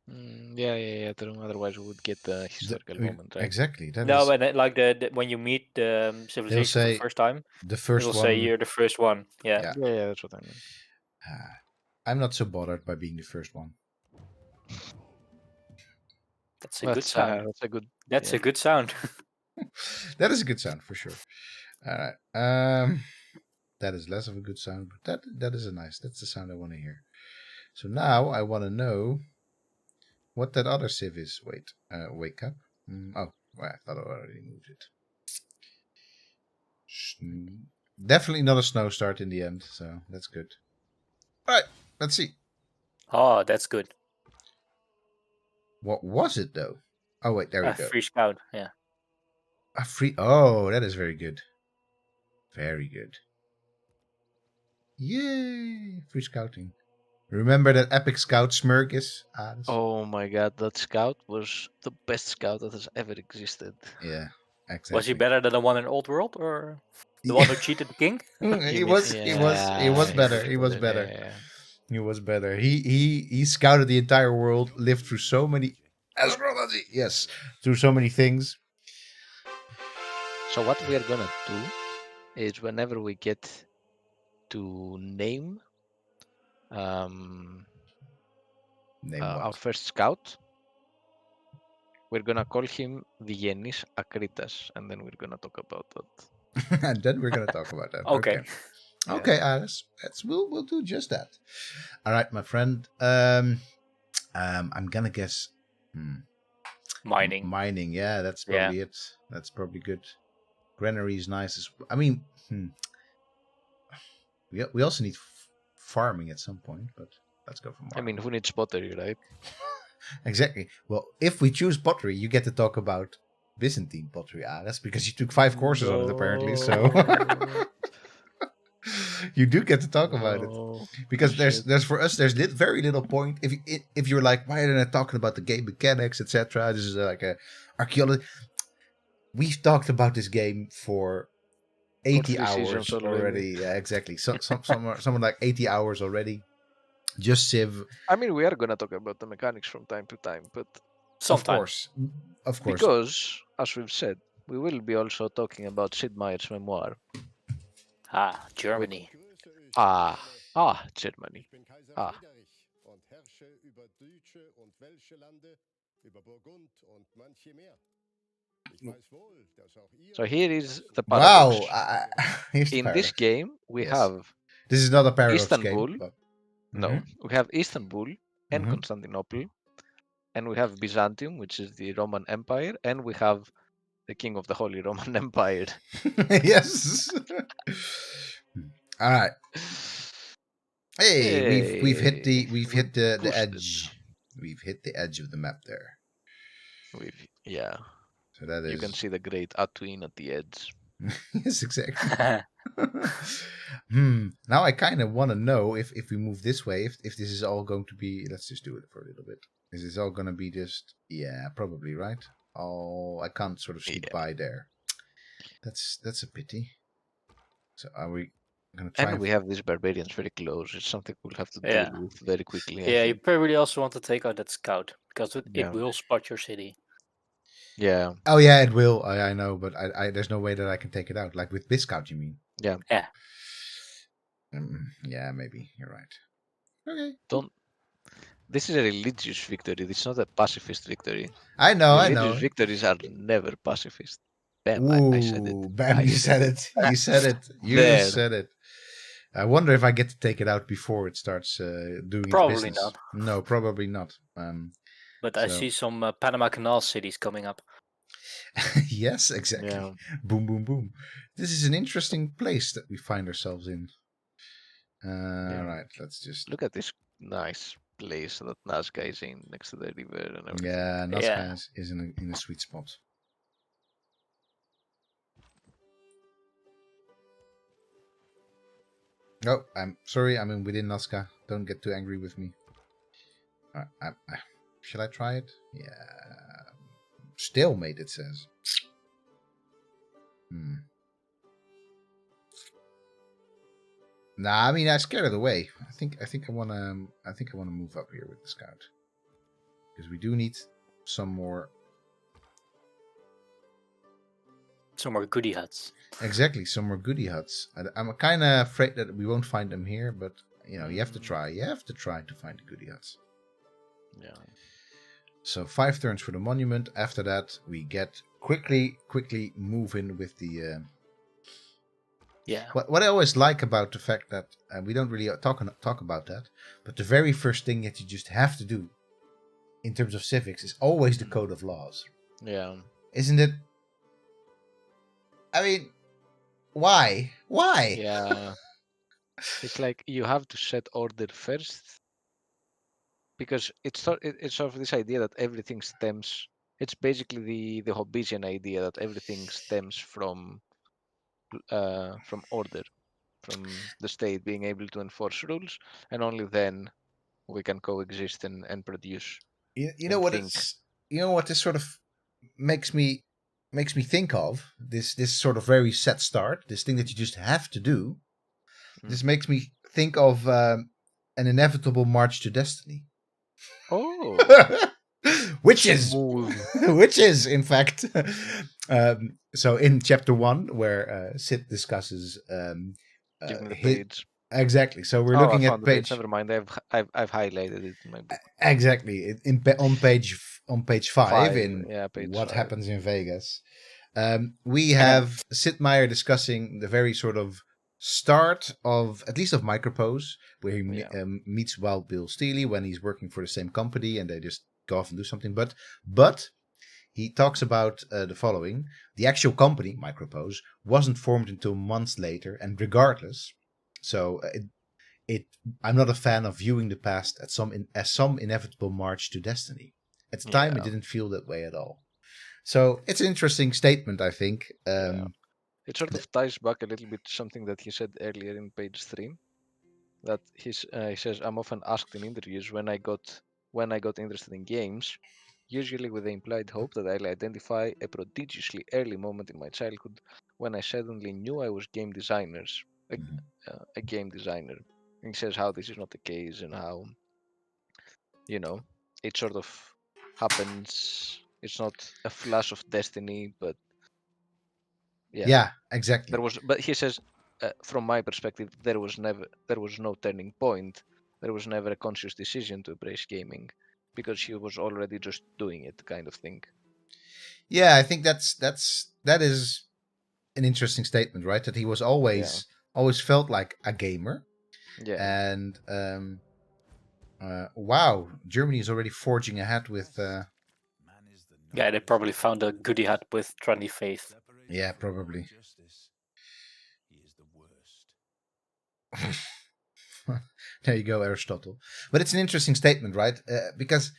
Yeah. Otherwise, we would get the historical moment, right? Exactly. That No, is and like the when you meet the civilization for say the first time, the it first will one. say you're the first one. Yeah. Yeah, that's what I mean. I'm not so bothered by being the first one. That's a good sound. That's a good. That's a good sound. That is a good sound for sure. All right. That is less of a good sound, but that is that's the sound I want to hear. So now I want to know what that other civ is. Wait, wake up. Oh, well, I thought I already moved it. Definitely not a snow start in the end, so that's good. All right, let's see. Oh, that's good. What was it though? Oh wait, there we go. Free scout. Yeah. A free. Oh, that is very good. Very good. Yay! Free scouting. Remember that epic scout Smurgus? Oh my god, that scout was the best scout that has ever existed. Yeah, exactly. Was he better than the one in Old World or the one who cheated the king? He was better. He was better. Yeah. He was better. He scouted the entire world, lived through so many astrology. Yes, through so many things. So what we are gonna do is whenever we get to name our first scout, we're gonna call him Vigenis Akritas, and then we're gonna talk about that. And then we're gonna talk about that. Okay. Okay, we'll do just that. All right, my friend. I'm gonna guess Mining. Mining, yeah, that's probably it. That's probably good. Granary is nice. I mean, we also need farming at some point, but let's go for farming. I mean, who needs pottery, right? Exactly. Well, if we choose pottery, you get to talk about Byzantine pottery. That's because you took 5 courses on it, apparently. So you do get to talk about it because there's for us there's very little point if you're like, why are they not talking about the game mechanics, etc. This is like a archaeology. We've talked about this game for 80 hours already. Yeah, exactly. Someone like 80 hours already. Just Civ. I mean, we are gonna talk about the mechanics from time to time, but sometimes. Of course. Because, as we've said, we will be also talking about Sid Meier's memoir. Germany. Germany. über Burgund und manche mehr. Ich weiß wohl, dass auch ihr So here is the Wow. paradox. Here's the In this paradox. game, we Yes. have This is not a paradox Istanbul. game. But... No, we have Istanbul and Mhm. Constantinople, and we have Byzantium, which is the Roman Empire, and we have the king of the Holy Roman Empire. Yes. All right. Hey, we've hit the We pushed edge. it. We've hit the edge of the map there. Yeah, So that is. you can see the great Atuin at the edge. Yes, exactly. Now I kind of want to know if we move this way, if this is all going to be. Let's just do it for a little bit. Is this all going to be just? Yeah, probably, right? Oh, I can't sort of sneak by there. That's a pity. So are we going to try? And we have these barbarians very close. It's something we'll have to Yeah. deal with very quickly. I Yeah, you think. probably also want to take out that scout because it Yeah. will spot your city. Yeah, Oh yeah, it will. I know, but I there's no way that I can take it out. Like with Biscout, you mean? yeah. Yeah. Yeah, maybe you're right. Okay. Don't. This is a religious victory. It's not a pacifist victory. I know. Religious victories are never pacifist. Bam! Ooh, I said it. Bam! I You said it. You said it. You There. said it. I wonder if I get to take it out before it starts doing Probably its business. not. No, probably not. But I see some Panama Canal cities coming up. Yes, exactly. Yeah. Boom, boom, boom. This is an interesting place that we find ourselves in. Right, let's just Look at this nice place that Nazca is in, next to the river and everything. Yeah, Nazca is in a sweet spot. Oh, I'm sorry. I'm in within Nazca. Don't get too angry with me. Shall I try it? Yeah. Stalemate, it says. Nah, I mean I scared it away. I think I wanna move up here with the scout. Because we do need some more goodie huts. Exactly, some more goodie huts. I'm kind of afraid that we won't find them here, but you know, you have to try. You have to try to find the goodie huts. Yeah. So 5 turns for the monument. After that, we get quickly move in with the. Yeah. What I always like about the fact that we don't really talk about that, but the very first thing that you just have to do, in terms of civics, is always the code of laws. Yeah. Isn't it? I mean, why? Why? Yeah. It's like you have to set order first, because it's sort of this idea that everything stems. It's basically the Hobbesian idea that everything stems from order, from the state being able to enforce rules, and only then we can coexist and produce. You know what it's. You know what this sort of makes me think of this sort of very set start, this thing that you just have to do. This makes me think of an inevitable march to destiny. Oh, which is in fact so in chapter 1 where Sid discusses give me the page. Exactly. So we're looking at page. Never mind. I've highlighted it in my book. Exactly. On page 5 in page What 5. Happens in Vegas. We have Sid Meier discussing the very sort of start of, at least of Micropose, where he meets Wild Bill Steely when he's working for the same company and they just go off and do something. But he talks about the following. The actual company, Micropose, wasn't formed until months later, and regardless, so I'm not a fan of viewing the past as some inevitable march to destiny. At the time, it didn't feel that way at all. So it's an interesting statement, I think. It sort of ties back a little bit to something that he said earlier in page 3. That he says, I'm often asked in interviews when I got interested in games, usually with the implied hope that I'll identify a prodigiously early moment in my childhood when I suddenly knew I was a game designer. And he says how this is not the case and how, it sort of happens. It's not a flash of destiny, but yeah, exactly. But he says, from my perspective, there was no turning point. There was never a conscious decision to embrace gaming. because he was already just doing it, kind of thing. Yeah, I think that is an interesting statement, right? That he was always felt like a gamer, Yeah. and wow, Germany is already forging ahead with. Man is the Yeah, they noblest probably of found a beings. goodie hut with trendy faith. Separated Yeah, from probably. justice, he is the worst. There you go, Aristotle. But it's an interesting statement, right? Because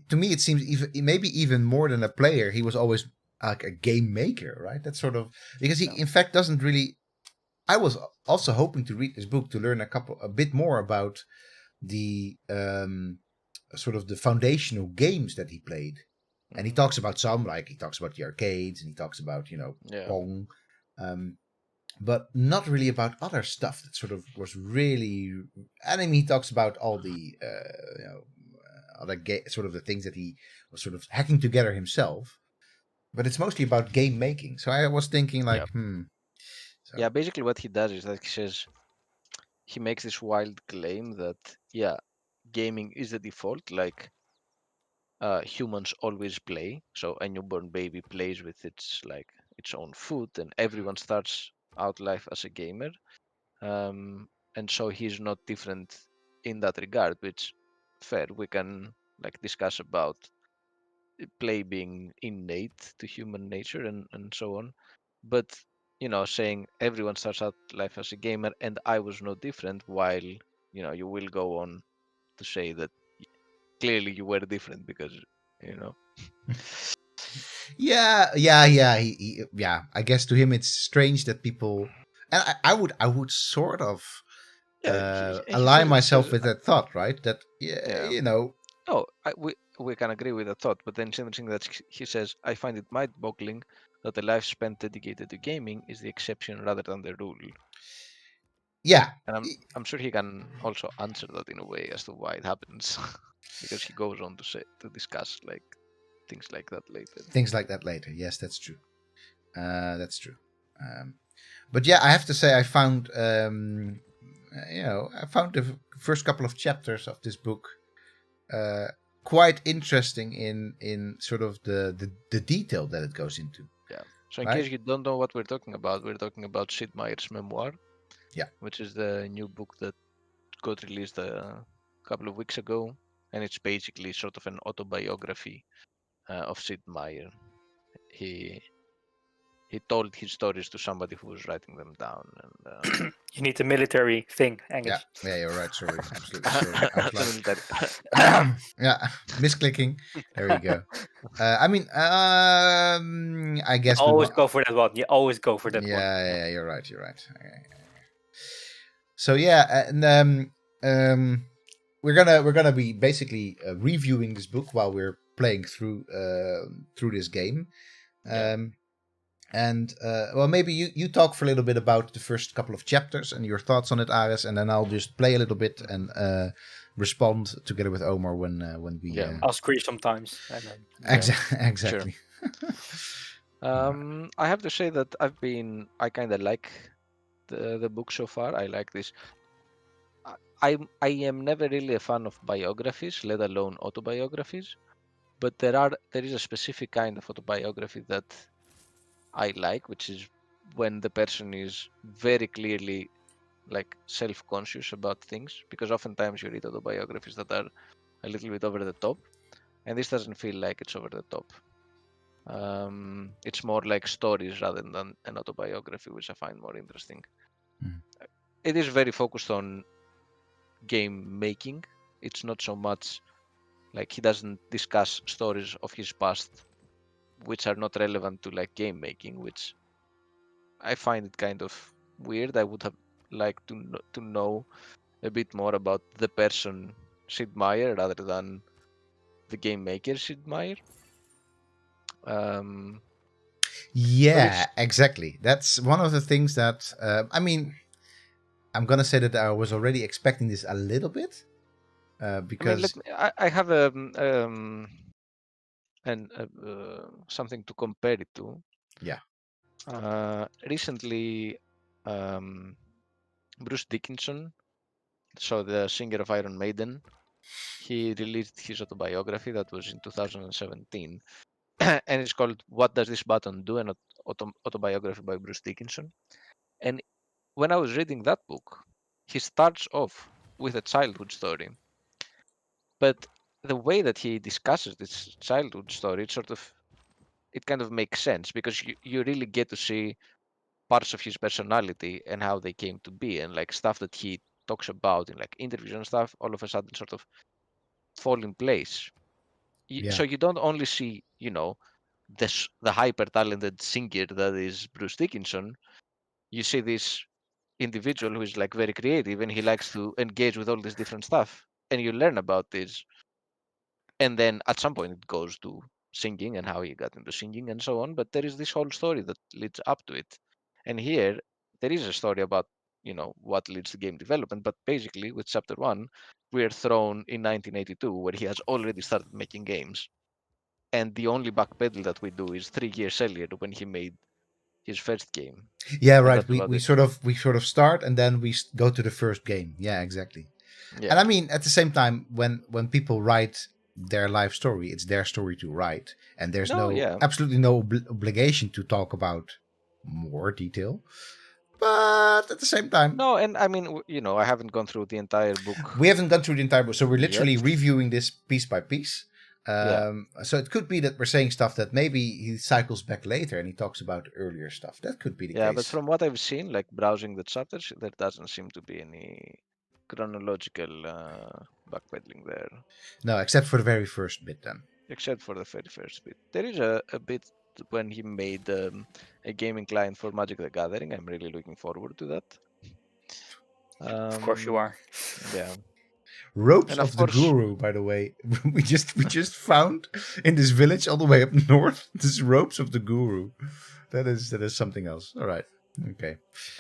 to me, it seems maybe even more than a player, he was always like a game maker, right? That sort of because he, in fact, doesn't really. I was also hoping to read this book to learn a bit more about the sort of the foundational games that he played, and he talks about some, like he talks about the arcades, and he talks about Pong. But not really about other stuff that sort of was really. I mean, he talks about all the other sort of the things that he was sort of hacking together himself. But it's mostly about game making. So I was thinking, like, So. Yeah, basically what he does is that he makes this wild claim that gaming is the default, like humans always play. So a newborn baby plays with its own food, and everyone starts out life as a gamer. And so he's not different in that regard, which fair. We can discuss about play being innate to human nature and so on. But saying everyone starts out life as a gamer and I was no different, while you will go on to say that clearly you were different because you know Yeah. I guess to him it's strange that people, and I would sort of he align says myself with that thought, right? That yeah. you know, Oh, we can agree with the thought, but then it's interesting that he says, I find it mind-boggling that a life spent dedicated to gaming is the exception rather than the rule. yeah, And I'm sure he can also answer that in a way as to why it happens, because he goes on to discuss things like that later. things like that later. Yes, that's true. That's true. But yeah, I have to say, I found I found the first couple of chapters of this book quite interesting in sort of the detail that it goes into. Yeah. So in Right? case you don't know what we're talking about Sid Meier's memoir, Yeah. which is the new book that got released a couple of weeks ago, and it's basically sort of an autobiography of Sid Meier. He told his stories to somebody who was writing them down, and You need the military thing, Yeah, Angus. yeah, you're right. Sorry, absolutely sorry. I was the like, military. yeah, misclicking. There you go. I mean, I You guess we always want. go for that one. You always go for that one. Yeah, you're right. You're right. Okay. So yeah, and we're gonna be basically reviewing this book while we're playing through this game. Yeah. And well, maybe you talk for a little bit about the first couple of chapters and your thoughts on it, Aris, and then I'll just play a little bit and respond together with Omar when we. Yeah. I'll scream sometimes. And then, Exactly. I have to say that I kind of like the book so far. I like this. I am never really a fan of biographies, let alone autobiographies. But there is a specific kind of autobiography that I like, which is when the person is very clearly self-conscious about things. Because oftentimes you read autobiographies that are a little bit over the top, and this doesn't feel like it's over the top. It's more like stories rather than an autobiography, which I find more interesting. It is very focused on game making. It's not so much he doesn't discuss stories of his past which are not relevant to game making, which I find it kind of weird. I would have liked to know a bit more about the person Sid Meier rather than the game maker Sid Meier. Yeah, exactly. That's one of the things that I mean. I'm gonna say that I was already expecting this a little bit because I have something to compare it to. yeah. Recently, Bruce Dickinson, so the singer of Iron Maiden, he released his autobiography that was in 2017, and it's called "What Does This Button Do?" An autobiography by Bruce Dickinson. And when I was reading that book, he starts off with a childhood story, but the way that he discusses this childhood story, it kind of makes sense because you really get to see parts of his personality and how they came to be, and like stuff that he talks about in like interviews and stuff all of a sudden sort of fall in place. Yeah. So you don't only see, the hyper talented singer that is Bruce Dickinson. You see this individual who is like very creative and he likes to engage with all this different stuff, and you learn about this. And then at some point it goes to singing and how he got into singing and so on, but there is this whole story that leads up to it. And here there is a story about, what leads to game development, but basically with chapter 1 we are thrown in 1982 where he has already started making games, and the only backpedal that we do is 3 years earlier when he made his first game. Yeah, And right. that's We about we it. sort of start and then we go to the first game. Yeah, exactly. And Yeah. I mean, at the same time, when people write their life story, it's their story to write, and there's No, yeah. absolutely no obligation to talk about more detail. But at the same time, No, and I mean, I haven't gone through the entire book we haven't gone through the entire book, so we're literally yet. reviewing this piece by piece. Yeah. So it could be that we're saying stuff that maybe he cycles back later and he talks about earlier stuff. That could be the Yeah, case. but from what I've seen, like browsing the chapters, there doesn't seem to be any chronological backpedaling there, No, except for the very first bit then. except for the very first bit. There is a bit when he made a gaming client for Magic the Gathering. I'm really looking forward to that. Of course you are. Yeah. Ropes And of of the course, Guru, by the way. we just found in this village all the way up north. This ropes of the Guru. That is something else. All right. Okay.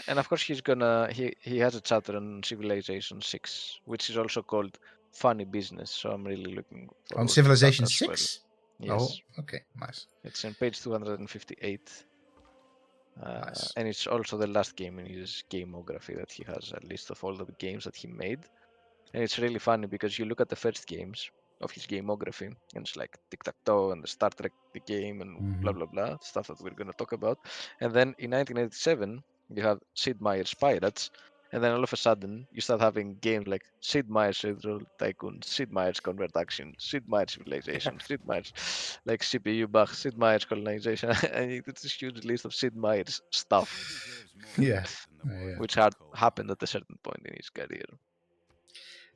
and of course, he has a chapter on Civilization 6, which is also called Funny Business. So I'm really looking On forward to that Civilization as well. 6? Yes, Oh, okay. Nice. it's on page 258. Nice. And it's also the last game in his gameography that he has a list of all the games that he made. And it's really funny because you look at the first games of his gameography, and it's like Tic-Tac-Toe and the Star Trek the game and blah blah blah, stuff that we're gonna talk about. And then in 1987, you have Sid Meier's Pirates, and then all of a sudden you start having games like Sid Meier's Retro Tycoon, Sid Meier's Convert Action, Sid Meier's Civilization, Sid Meier's like CPU Bach, Sid Meier's Colonization, and it's this huge list of Sid Meier's stuff, Who deserves more Yeah. credit than the Yeah. which warrior had Cold happened War? at a certain point in his career.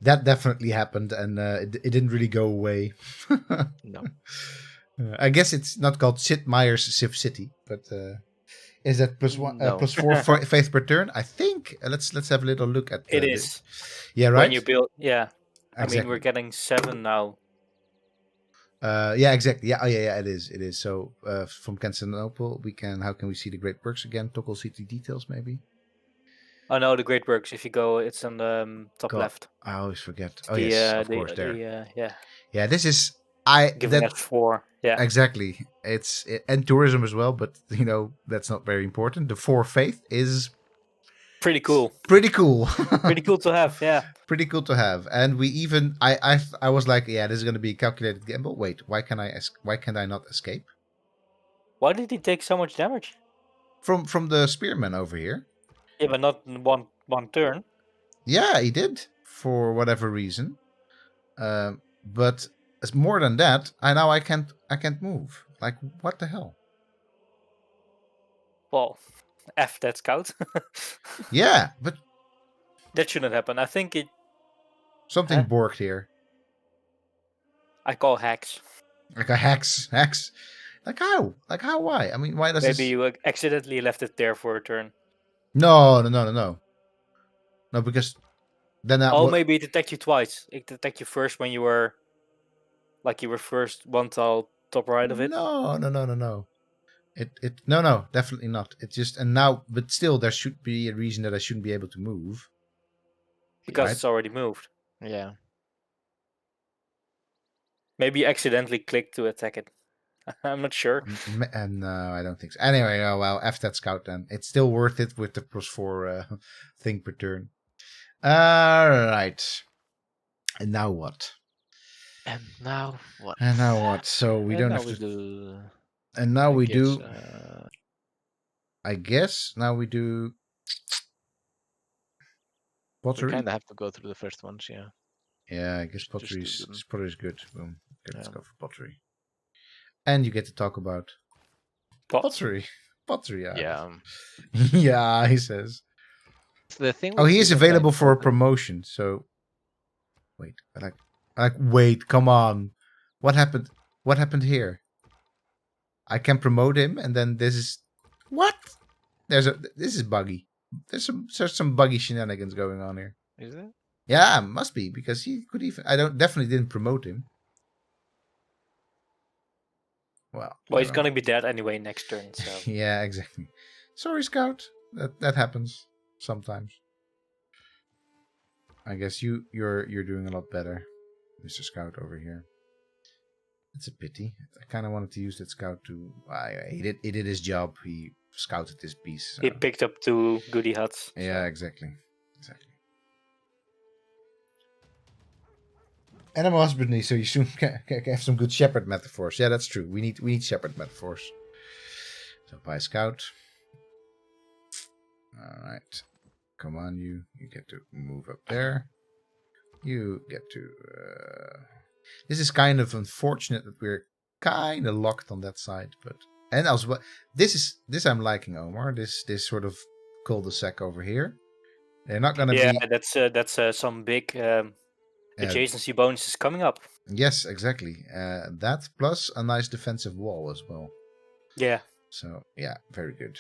That definitely happened, and it didn't really go away. No. I guess it's not called Sid Meier's Civ City, but is that +1, No. +4 faith per turn? I think. Let's have a little look at. It is. Yeah, right. When you build, yeah. I mean, Exactly. we're getting 7 now. Yeah, exactly. Yeah, yeah. It is. It is. So from Constantinople, how can we see the great works again? Toggle city details, maybe. Oh no, the Great Works. If you go, it's on the top God, left. I always forget. It's Oh yes, of course, there. yeah, Yeah, this is giving us 4. Yeah, exactly. And tourism as well, but that's not very important. The 4 faith is pretty cool. pretty cool. Pretty cool to have. Yeah. Pretty cool to have. And we even I was like, yeah, this is going to be a calculated gamble. Wait, why can I not escape Why did he take so much damage? from the spearman over here? Yeah, but not in one turn. Yeah, he did for whatever reason. But it's more than that. I can't move. Like, what the hell? Well, F that scout. Yeah, but That shouldn't happen. I think something Huh? borked here. I call hacks. Like a hex. Like how? Why? I mean, why does Maybe this? you accidentally left it there for a turn. No, no, because then Oh, maybe it detected you twice. It detected you first when you were first one tile top right of it. No. No, definitely not. It just and now, but still, there should be a reason that I shouldn't be able to move. Because Right? it's already moved. Yeah. Maybe you accidentally clicked to attack it. I'm not sure. And no, I don't think so. Anyway, oh well, F that scout then. It's still worth it with the +4 thing per turn. All right. And now what? And now what? And now what? So we And don't now have we to. do. And now I we guess, do. I guess now we do we pottery. kind of have to go through the first ones, yeah. Yeah, I guess Just do pottery is good. Boom. Okay, let's Yeah. go for pottery. And you get to talk about Pot. pottery. Pottery, yeah. Yeah. Yeah, he says. The thing. Oh, with he is Byzantine available for a pottery- promotion. So, wait, wait, come on. What happened? What happened here? I can promote him, and then this is what? This is buggy. There's some buggy shenanigans going on here. Is there? Yeah, must be because he could even. I definitely didn't promote him. Well, Well, he's never gonna mind. be dead anyway next turn. So Yeah, exactly. Sorry, Scout. That happens sometimes. I guess you're doing a lot better, Mr. Scout over here. It's a pity. I kind of wanted to use that Scout to. He did his job. He scouted this piece. So. he picked up 2 goody huts. Yeah, so. exactly. Animal husbandry, so you soon can have some good shepherd metaphors. Yeah, that's true. We need shepherd metaphors. So buy Scout. All right. Come on, you get to move up there. You get to. This is kind of unfortunate that we're kind of locked on that side, but and also this I'm liking, Omar. This sort of cul-de-sac over here. They're not gonna Yeah, be. that's some big adjacency bonuses coming up. Yes, exactly. That plus a nice defensive wall as well. Yeah. So yeah, very good.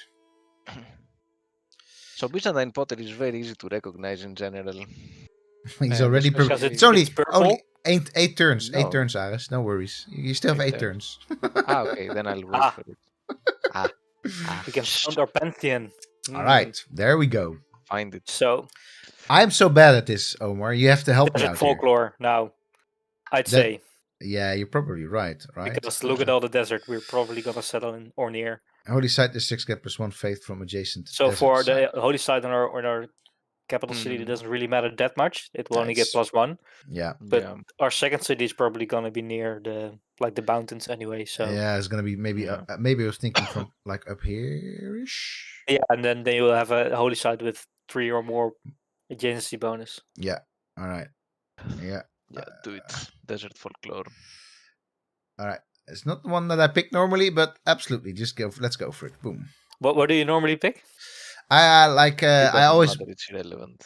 So Byzantine pottery is very easy to recognize in general. He's And already. especially- It's only purple. eight turns. No. 8 turns, Aris. No worries. You still have 8 8 turns. Okay, then I'll wait Ah. for it. We can found our pantheon. All right, there we go. Find it. So I'm so bad at this, Omar. You have to help me desert out here. folklore now. I'd say Yeah, you're probably right. Right. because look at all the desert. We're probably gonna settle in or near. Holy site districts get +1 faith from adjacent. So desert for site. the holy site on our capital city, it doesn't really matter that much. It will only get Nice. +1. Yeah. But yeah. our second city is probably gonna be near the mountains anyway. So Yeah, it's gonna be maybe. Yeah. Maybe I was thinking from like up here-ish. yeah, and then they will have a holy site with 3 or more adjacency bonus. Yeah. All right. Yeah. Yeah, do it. Desert folklore. All right. It's not the one that I pick normally, but absolutely, just go. Let's go for it. Boom. What do you normally pick? I like. It I doesn't always. matter, it's irrelevant.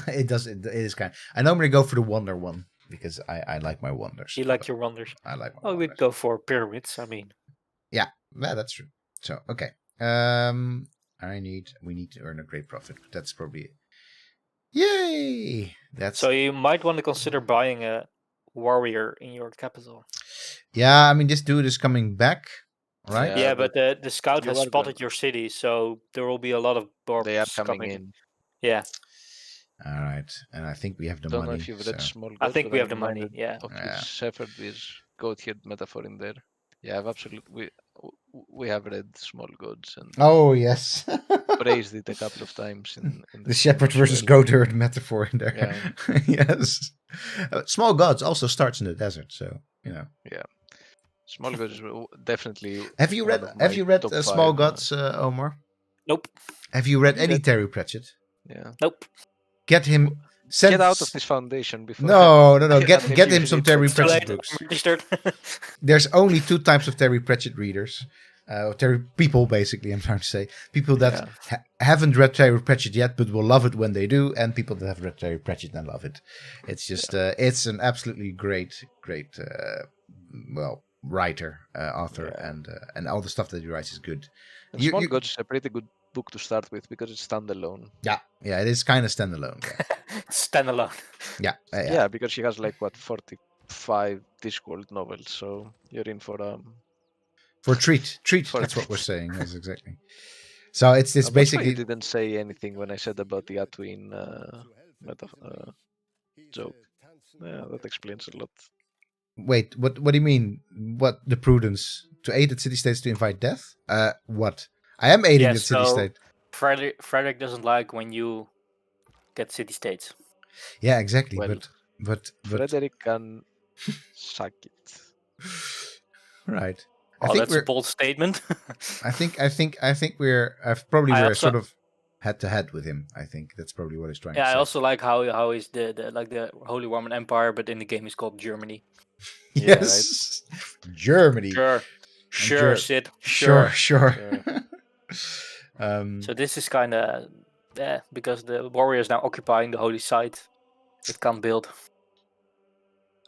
It does. It is kind. I normally go for the wonder one because I like my wonders. You like your wonders. I like my Oh, wonders. we'd go for pyramids. I mean, Yeah, that's true. So okay. We need to earn a great profit, but that's probably it. Yay! That's so you might want to consider buying a warrior in your capital. yeah. I mean, this dude is coming back, right? Yeah, Yeah, but the scout you has are spotted gonna- your city, so there will be a lot of They are Borgs coming in. Yeah, All right, and I think we have the Don't know money. if you've read so- Small I Gods, think but we I'm have the money. reminded Yeah, of Yeah. his shepherd with goat-head metaphor in there. Yeah, I've absolutely. We have read Small Gods and Oh yes, praised it a couple of times in the stream shepherd as versus well. goat herd metaphor in there. Yeah. Yes, small gods also starts in the desert, so you know. Small Gods is definitely. Have you one read? of Have my you read top Small 5, Gods, Omar? nope, Have you read You any read- Terry Pratchett? Yeah. nope. Get him. Send, Get out of this foundation before. No. I Get until him you some read Terry it. Too Pratchett late. books. I'm registered. There's only 2 types of Terry Pratchett readers. Terry people, basically, I'm trying to say. People that haven't read Terry Pratchett yet, but will love it when they do, and people that have read Terry Pratchett and love it. It's just, it's an absolutely great, writer, author, and all the stuff that he writes is good. And Small Gods is a pretty good book to start with because it's standalone. Yeah, it is kind of standalone. Standalone. Yeah. Yeah, because she has 45 Discworld novels, so you're in for For treat. For a That's what treat. we're saying. Yes, exactly. So it's That's why basically. you didn't say anything when I said about the Atwin joke. Yeah, that explains a lot. Wait, what do you mean? What the prudence to aid the city states to invite death? What? I am aiding Yeah, the city so- state. Frederick doesn't like when you get city states. Yeah, exactly. Well, but But Frederick can suck it. right. Oh, that's a bold statement. I think we're probably I we're also sort of head to head with him. I think that's probably what he's trying to I say. also like how he's the Holy Roman Empire, but in the game he's called Germany. Yeah, right. Yes, Germany. Sure, And sure, Sid, Sure, sure. sure. So this is kind of because the warrior is now occupying the holy site. It can't build.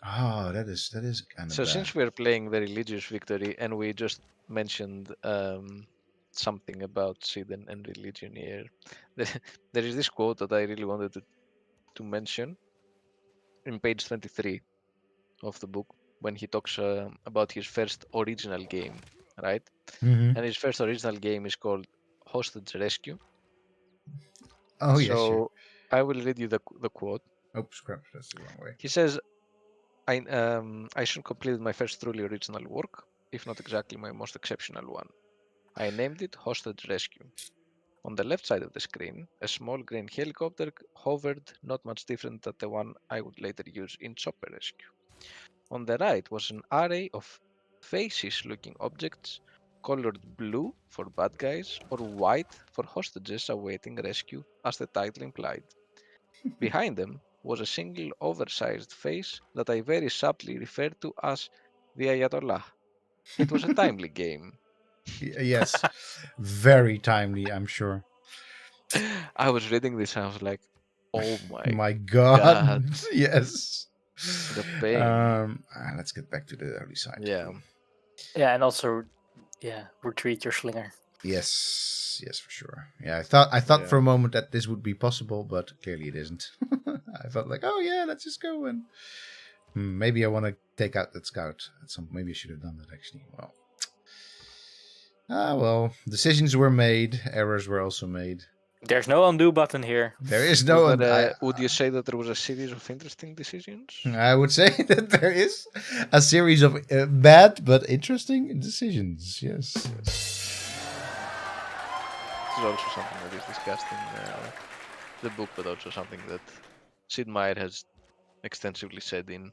Oh, that is kind of So bad. since we're playing the religious victory and we just mentioned something about Sid and religion here, there is this quote that I really wanted to mention in page 23 of the book when he talks about his first original game, right? Mhm. And his first original game is called Hostage Rescue. Oh yes, So sure. I will read you the quote. Oops, crap, that's the wrong way. He says, I soon completed my first truly original work, if not exactly my most exceptional one. I named it Hostage Rescue. On the left side of the screen, a small green helicopter hovered, not much different than the one I would later use in Chopper Rescue. On the right was an array of faces-looking objects, colored blue for bad guys or white for hostages awaiting rescue, as the title implied. Behind them was a single oversized face that I very subtly referred to as the Ayatollah. It was a timely game. Yes, very timely, I'm sure. I was reading this and I was like, oh my My God, God, yes. the pain. Let's get back to the early side. Yeah. Yeah, and also retreat your slinger. Yes, yes, for sure. Yeah, I thought for a moment that this would be possible, but clearly it isn't. I felt like, oh yeah, let's just go and maybe I want to take out that scout. Maybe I should have done that actually. Well, decisions were made, errors were also made. There's no undo button here. There is no. Would you say that there was a series of interesting decisions? I would say that there is a series of bad but interesting decisions. Yes. This is also something that is discussed in the book, but also something that Sid Meier has extensively said in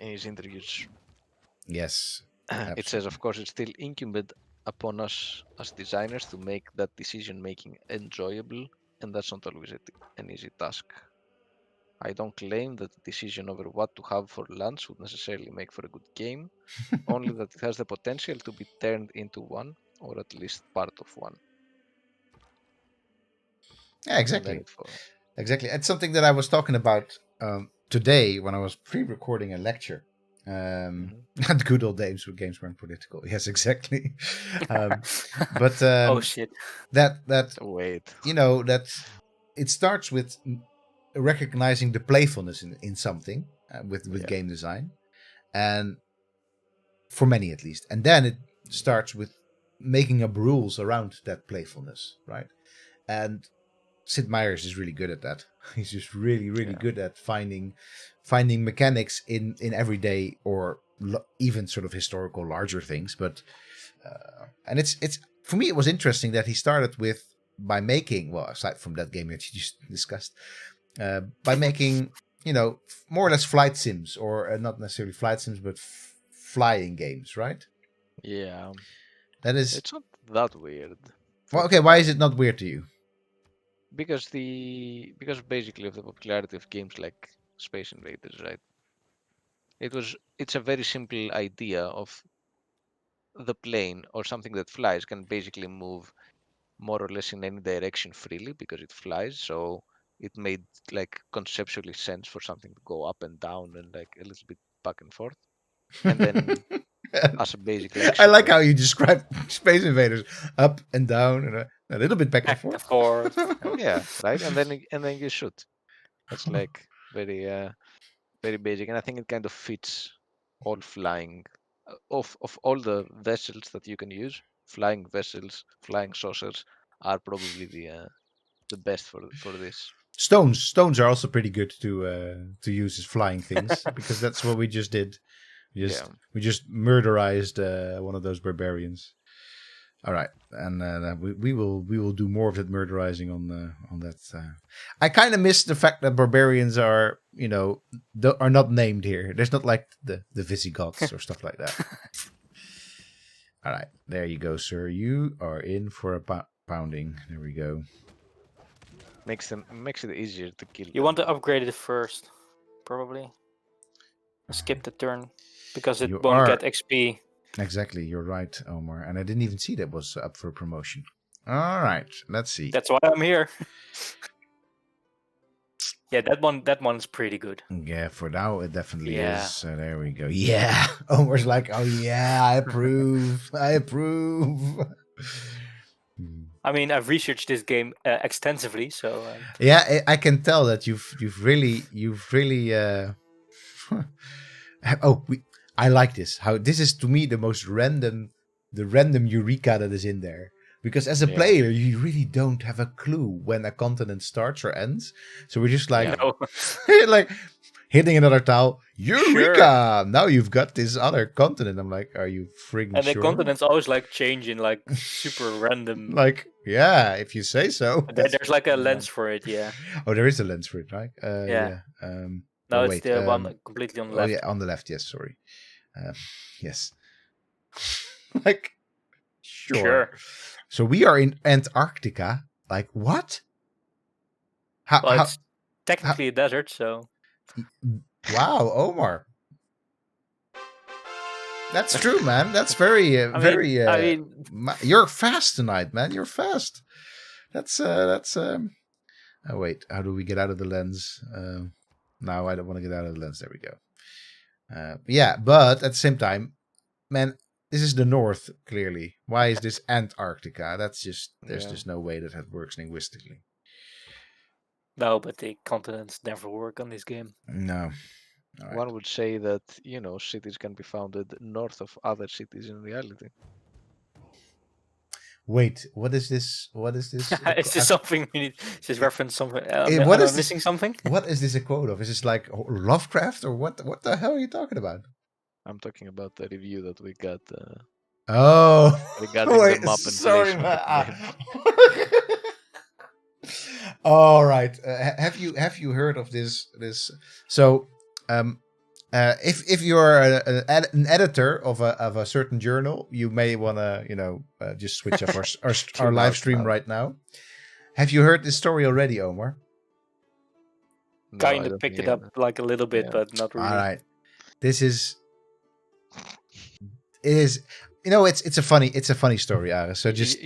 his interviews. Yes. It says, of course, it's still incumbent upon us as designers to make that decision making enjoyable, and that's not always an easy task. I don't claim that the decision over what to have for lunch would necessarily make for a good game, only that it has the potential to be turned into one, or at least part of one. Yeah, exactly. Exactly. It's something that I was talking about today when I was pre-recording a lecture. The good old days when games weren't political. Yes, exactly. But oh shit. That wait. That it starts with recognizing the playfulness in something with game design, and for many at least, and then it starts with making up rules around that playfulness, right? And Sid Meier is really good at that. He's just really good at finding mechanics in everyday or even sort of historical larger things. But and it's for me it was interesting that he started by making, well, aside from that game that you just discussed, by making more or less flight sims, or not necessarily flight sims, but flying games, right? Yeah. It's not that weird. Well, okay, why is it not weird to you? Because basically of the popularity of games like Space Invaders, right? It's a very simple idea of the plane or something that flies can basically move more or less in any direction freely because it flies. So it made like conceptually sense for something to go up and down and like a little bit back and forth. And then as a basic like I like how you describe Space Invaders up and down and a little bit back and forth. Yeah, right. And then you shoot. That's like very very basic, and I think it kind of fits all flying of all the vessels that you can use. Flying vessels, flying saucers are probably the best for this. Stones are also pretty good to use as flying things because that's what we just did. We just murderized one of those barbarians. All right, and we will do more of that murderizing on that. I kind of miss the fact that barbarians are are not named here. There's not like the Visigoths or stuff like that. All right, there you go, sir. You are in for a pounding. There we go. Makes it easier to kill. You them. want to upgrade it first, probably. Skip the turn because it You won't are- get XP. Exactly, you're right, Omar. And I didn't even see that was up for promotion. All right, let's see. That's why I'm here. Yeah, that one's pretty good. Yeah, for now it definitely Yeah. is. So there we go. Yeah, Omar's like, oh yeah, I approve. I approve. I mean, I've researched this game extensively, so Yeah, I can tell that you've really. I like this. How this is to me the most random eureka that is in there. Because as a Yeah. player, you really don't have a clue when a continent starts or ends. So we're just like, no. like hitting another tile. Eureka! Now you've got this other continent. I'm like, are you friggin' And the sure? continents always like change in like super random. Like, yeah, if you say so. There's like a Yeah. lens for it, yeah. Oh, there is a lens for it, right? Yeah. oh, No, it's wait, the one completely on the Oh left. yeah, on the left. Yes, sorry. Yes. Like, sure. So we are in Antarctica. Like what? Well, it's technically a desert, so Wow, Omar. That's true, man. That's very, I mean, you're fast tonight, man. You're fast. That's. Oh wait, how do we get out of the lens? No, I don't want to get out of the lens. There we go. Yeah, but at the same time, man, this is the North. Clearly, why is this Antarctica? That's just there's Yeah. just no way that works linguistically. no, but the continents never work on this game. No. All right. One would say that cities can be founded north of other cities in reality. Wait, what is this? What is this? Is this something we need? Is this reference something? what am is I this? missing something? What is this a quote of? Is this like Lovecraft or what? What the hell are you talking about? I'm talking about the review that we got Oh, regarding the wait, map and sorry, placement man. of names. All right. Have you heard of this? So, if you're an editor of a certain journal, you may want to just switch off our Tune live out stream now. right now. Have you heard this story already, Omar? No, I Kind of don't picked think it up like a little bit, Yeah. but not really. All right. This is. It is. It's a funny story, Ara. So You just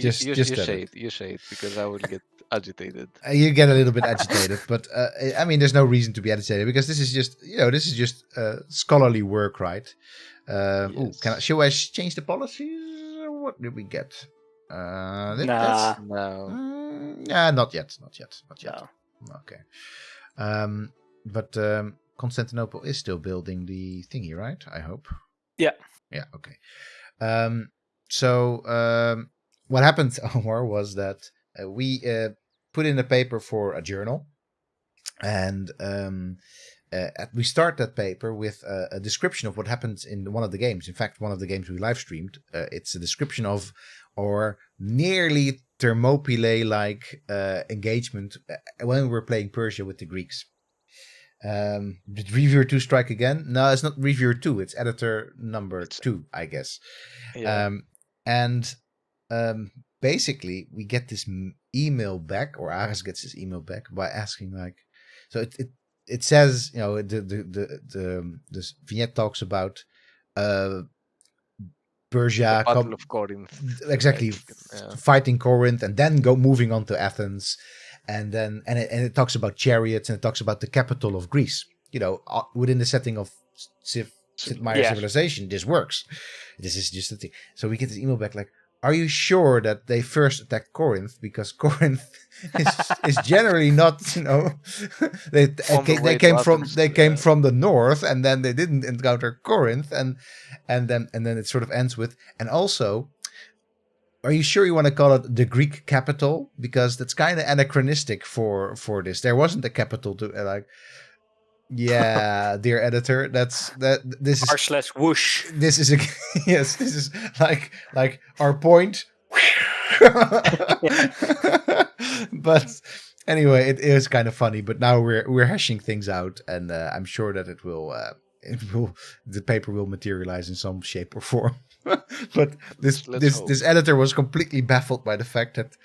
tell say it. it. You say it because I will get agitated. You get a little bit agitated, but I mean, there's no reason to be agitated because this is just scholarly work, right? Yes. Shall I change the policies? What did we get? Nah. No. Yeah, not yet. No. Okay. But Constantinople is still building the thingy, right? I hope. Yeah. Yeah. Okay. So what happened, Omar, was that we put in a paper for a journal, and we start that paper with a description of what happens in one of the games. In fact, one of the games we live streamed, it's a description of our nearly Thermopylae-like engagement when we were playing Persia with the Greeks. Did reviewer 2 strike again? No, it's not reviewer 2. It's editor number 2, I guess. Yeah. Basically, we get this email back, or Aris gets this email back by asking like, so it says, this vignette talks about Persia, The Battle of Corinth. exactly, Yeah. fighting Corinth, and then moving on to Athens, and then it talks about chariots, and it talks about the capital of Greece. Within the setting of Sid Meier Yeah. civilization, this works. This is just the thing. So we get this email back like, are you sure that they first attacked Corinth? Because Corinth is generally not, they On the way to came from Athens, from the north, and then they didn't encounter Corinth, and then it sort of ends with, and also, are you sure you want to call it the Greek capital? Because that's kind of anachronistic for this. There wasn't a capital to like. Yeah, dear editor, this is R//whoosh. this is a yes, this is like our point But anyway, it is kind of funny. But now we're hashing things out, and I'm sure that the paper will materialize in some shape or form. But Let's hope. this editor was completely baffled by the fact that,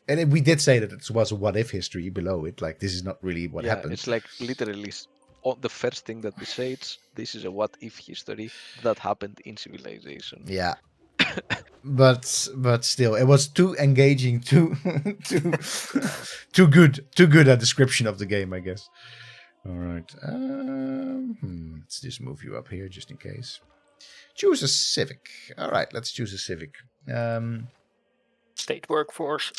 and we did say that it was a what if history below it. Like, this is not really what happened. It's like literally the first thing that we say. This is a what if history that happened in civilization. Yeah. But still, it was too engaging, too too good a description of the game, I guess. All right. Let's just move you up here just in case. Choose a civic. All right, let's choose a civic. State workforce.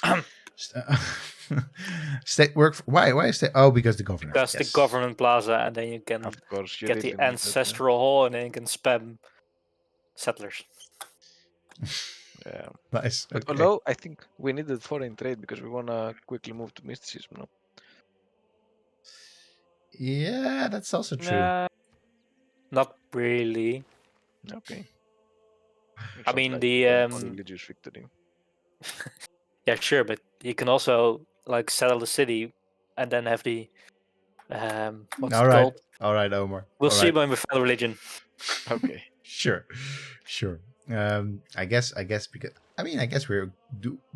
State work. Why state? Oh, because the governor. Because Yes. the government plaza, and then you can Of course, you get really the need that, ancestral hall, and then you can spam settlers. Yeah. Nice. But Okay. although I think we needed foreign trade because we wanna quickly move to mysticism now. Yeah, that's also true. Not really. Okay. I mean, Sounds the, like a religious victory. Yeah, sure, but you can also like settle the city, and then have the what's All it right. called? All right, Omar. We'll All see right. when we find a religion. Okay. Sure. I guess because I guess we're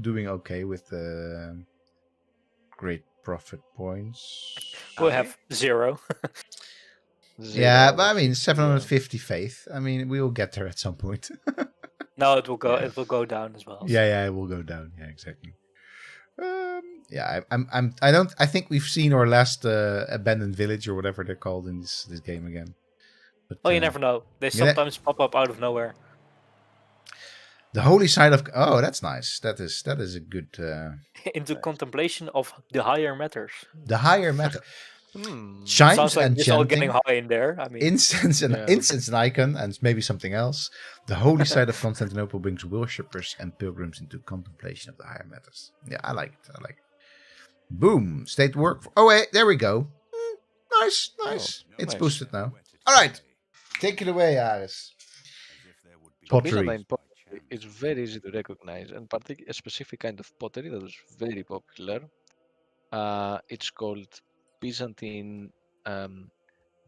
doing okay with the great profit points. We'll have 0. Yeah, but I mean 750, 750 faith. I mean, we will get there at some point. No, it will go. Yeah. It will go down as well. Yeah, it will go down. Yeah, exactly. Yeah, I don't. I think we've seen our last abandoned village or whatever they're called in this game again. But, Well, you never know. They yeah, sometimes pop up out of nowhere. The holy side of that's nice. That is a good. Into contemplation of the higher matters. The higher matter. Hmm. Chimes Sounds like and it's all chanting, getting high in there. I mean, incense and Yeah. incense and icon, and maybe something else. The holy side of Constantinople brings worshippers and pilgrims into contemplation of the higher matters. Yeah, I like it. I like it. Boom! State work. Oh wait, there we go. Nice. Oh, It's nice. boosted now. All right, take it away, Aris. Pottery. Byzantine pottery is very easy to recognize, and particularly a specific kind of pottery that was very popular. It's called Byzantine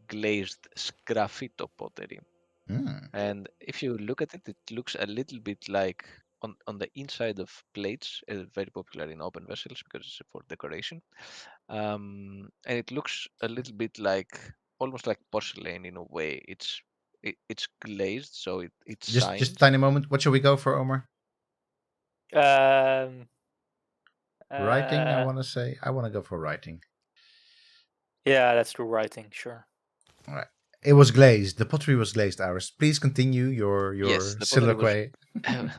glazed sgraffito pottery. Mm. And if you look at it, it looks a little bit like on the inside of plates, very popular in open vessels because it's for decoration. And it looks a little bit like almost like porcelain in a way. It's glazed, so it shines. Just a tiny moment. What shall we go for, Omar? Writing. I want to say. I want to go for writing. Yeah, that's true. Writing, sure. All right. It was glazed. The pottery was glazed, Aris. Please continue your Yes, the pottery soliloquy.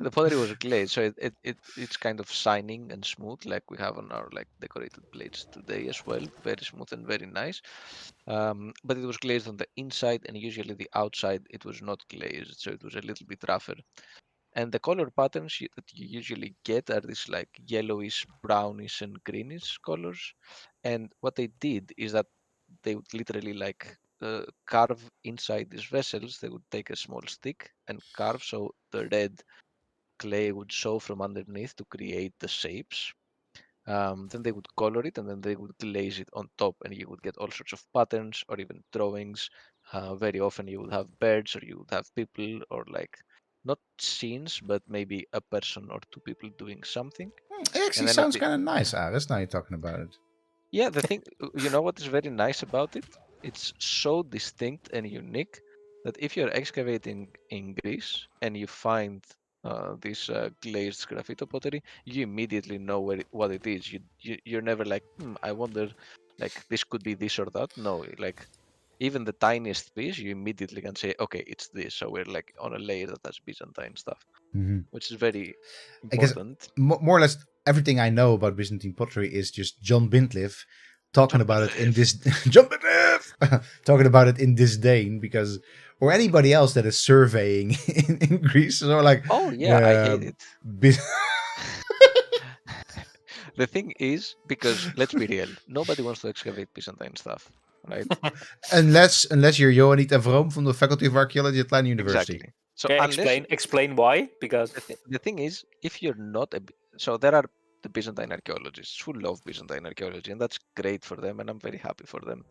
the pottery was glazed, so it's kind of shining and smooth, like we have on our like decorated plates today as well. Very smooth and very nice. But it was glazed on the inside, and usually the outside it was not glazed, so it was a little bit rougher. And the color patterns that you usually get are these like yellowish, brownish, and greenish colors. And what they did is that they would literally like carve inside these vessels. They would take a small stick and carve so the red clay would show from underneath to create the shapes. Then they would color it and then they would glaze it on top, and you would get all sorts of patterns or even drawings. Very often you would have birds, or you would have people, or like not scenes, but maybe a person or two people doing something. It actually then at sounds the- kind of nice, Aris. Now you're talking about it. Yeah, the thing, you know what is very nice about it? It's so distinct and unique that if you're excavating in Greece and you find this glazed graffito pottery, you immediately know what it is. You're never like, I wonder, like this could be this or that. No, like even the tiniest piece, you immediately can say, okay, it's this. So we're like on a layer that has Byzantine stuff, which is very I guess important. more or less everything I know about Byzantine pottery is just John Bintliff talking about it in this John Bintliff talking about it in disdain, because or anybody else that is surveying in Greece or like, Oh yeah, I hate it. The thing is, because let's be real, nobody wants to excavate Byzantine stuff, right? unless you're Johanit Avrom from the Faculty of Archaeology at Leiden University. Exactly. So Okay, unless explain why, because the thing is, if you're not so there are the Byzantine archaeologists who love Byzantine archaeology, and that's great for them, and I'm very happy for them.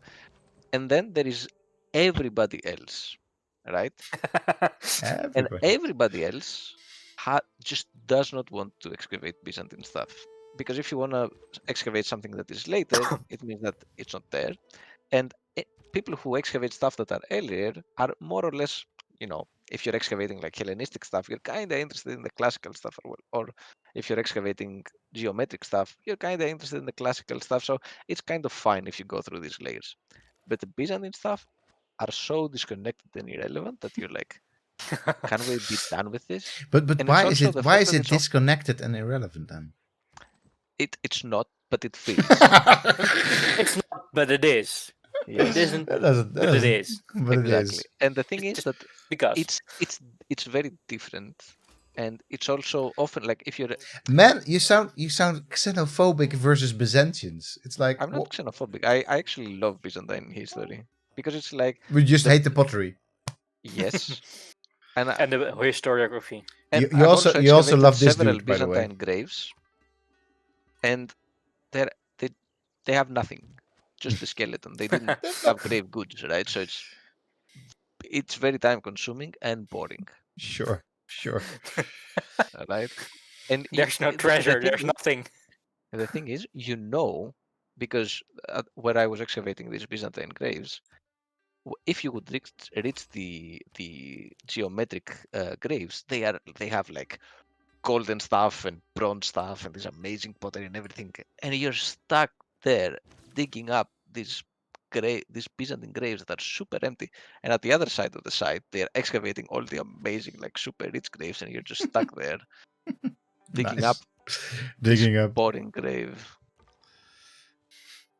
And then there is everybody else, right? And Everybody. everybody else just does not want to excavate Byzantine stuff. Because if you want to excavate something that is later, it means that it's not there. And people who excavate stuff that are earlier are more or less, if you're excavating like Hellenistic stuff, you're kind of interested in the classical stuff. Or if you're excavating geometric stuff, you're kind of interested in the classical stuff. So it's kind of fine if you go through these layers. But the Byzantine stuff are so disconnected and irrelevant that you're like, can we be done with this? But And why it's is also it the why fact is that it it's all- disconnected and irrelevant then? it's not, but it feels. It's not, but it is. Yes, It isn't, That doesn't. but it is. But it exactly. is. And the thing It's is just that because. it's very different, and it's also often like if you're. Man, you sound xenophobic versus Byzantians. It's like I'm not xenophobic. I actually love Byzantine history because it's like we just the- hate the pottery. yes, and And the historiography. and You I've also excavated love this several dude, by the way. Byzantine graves, and they they have nothing, just the skeleton. They didn't have grave goods, right? So it's very time consuming and boring, Sure. right? And There's no the treasure. thing There's is- nothing. the thing is, because where I was excavating these Byzantine graves, if you would reach the geometric graves, they have like golden stuff and bronze stuff and this amazing pottery and everything, and you're stuck there digging up these Byzantine graves that are super empty, and at the other side of the site they're excavating all the amazing like super rich graves, and you're just stuck there digging Nice. up Digging this up. boring grave.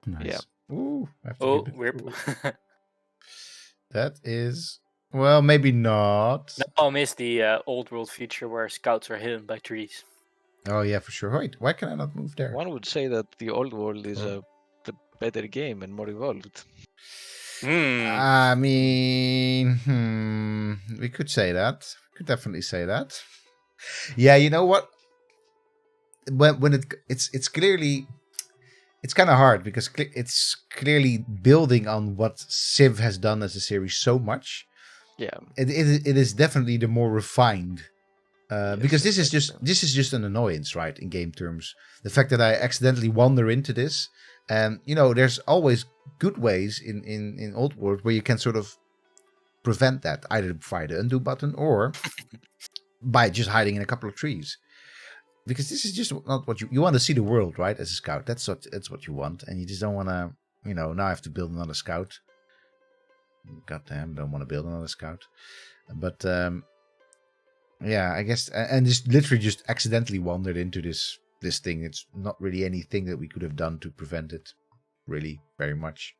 Nice. Yeah. Ooh, I have to Oh, give it- rip. ooh. That is well, maybe not. No, I miss the old world feature where scouts are hidden by trees. Oh yeah, for sure. Wait, why can I not move there? One would say that the old world is Oh. the better game and more evolved. I mean, we could say that. We could definitely say that. Yeah, you know what? When it's clearly it's kind of hard because it's clearly building on what Civ has done as a series so much. Yeah. It is definitely the more refined. Because this is exactly. just an annoyance, right? In game terms, the fact that I accidentally wander into this, and there's always good ways in Old World where you can sort of prevent that, either via the undo button or by just hiding in a couple of trees. Because this is just not what you want to see the world, right? As a scout, that's what you want, and you just don't want to, now I have to build another scout. Goddamn, don't want to build another scout, but yeah, I guess, and just literally just accidentally wandered into this thing. It's not really anything that we could have done to prevent it, really, very much.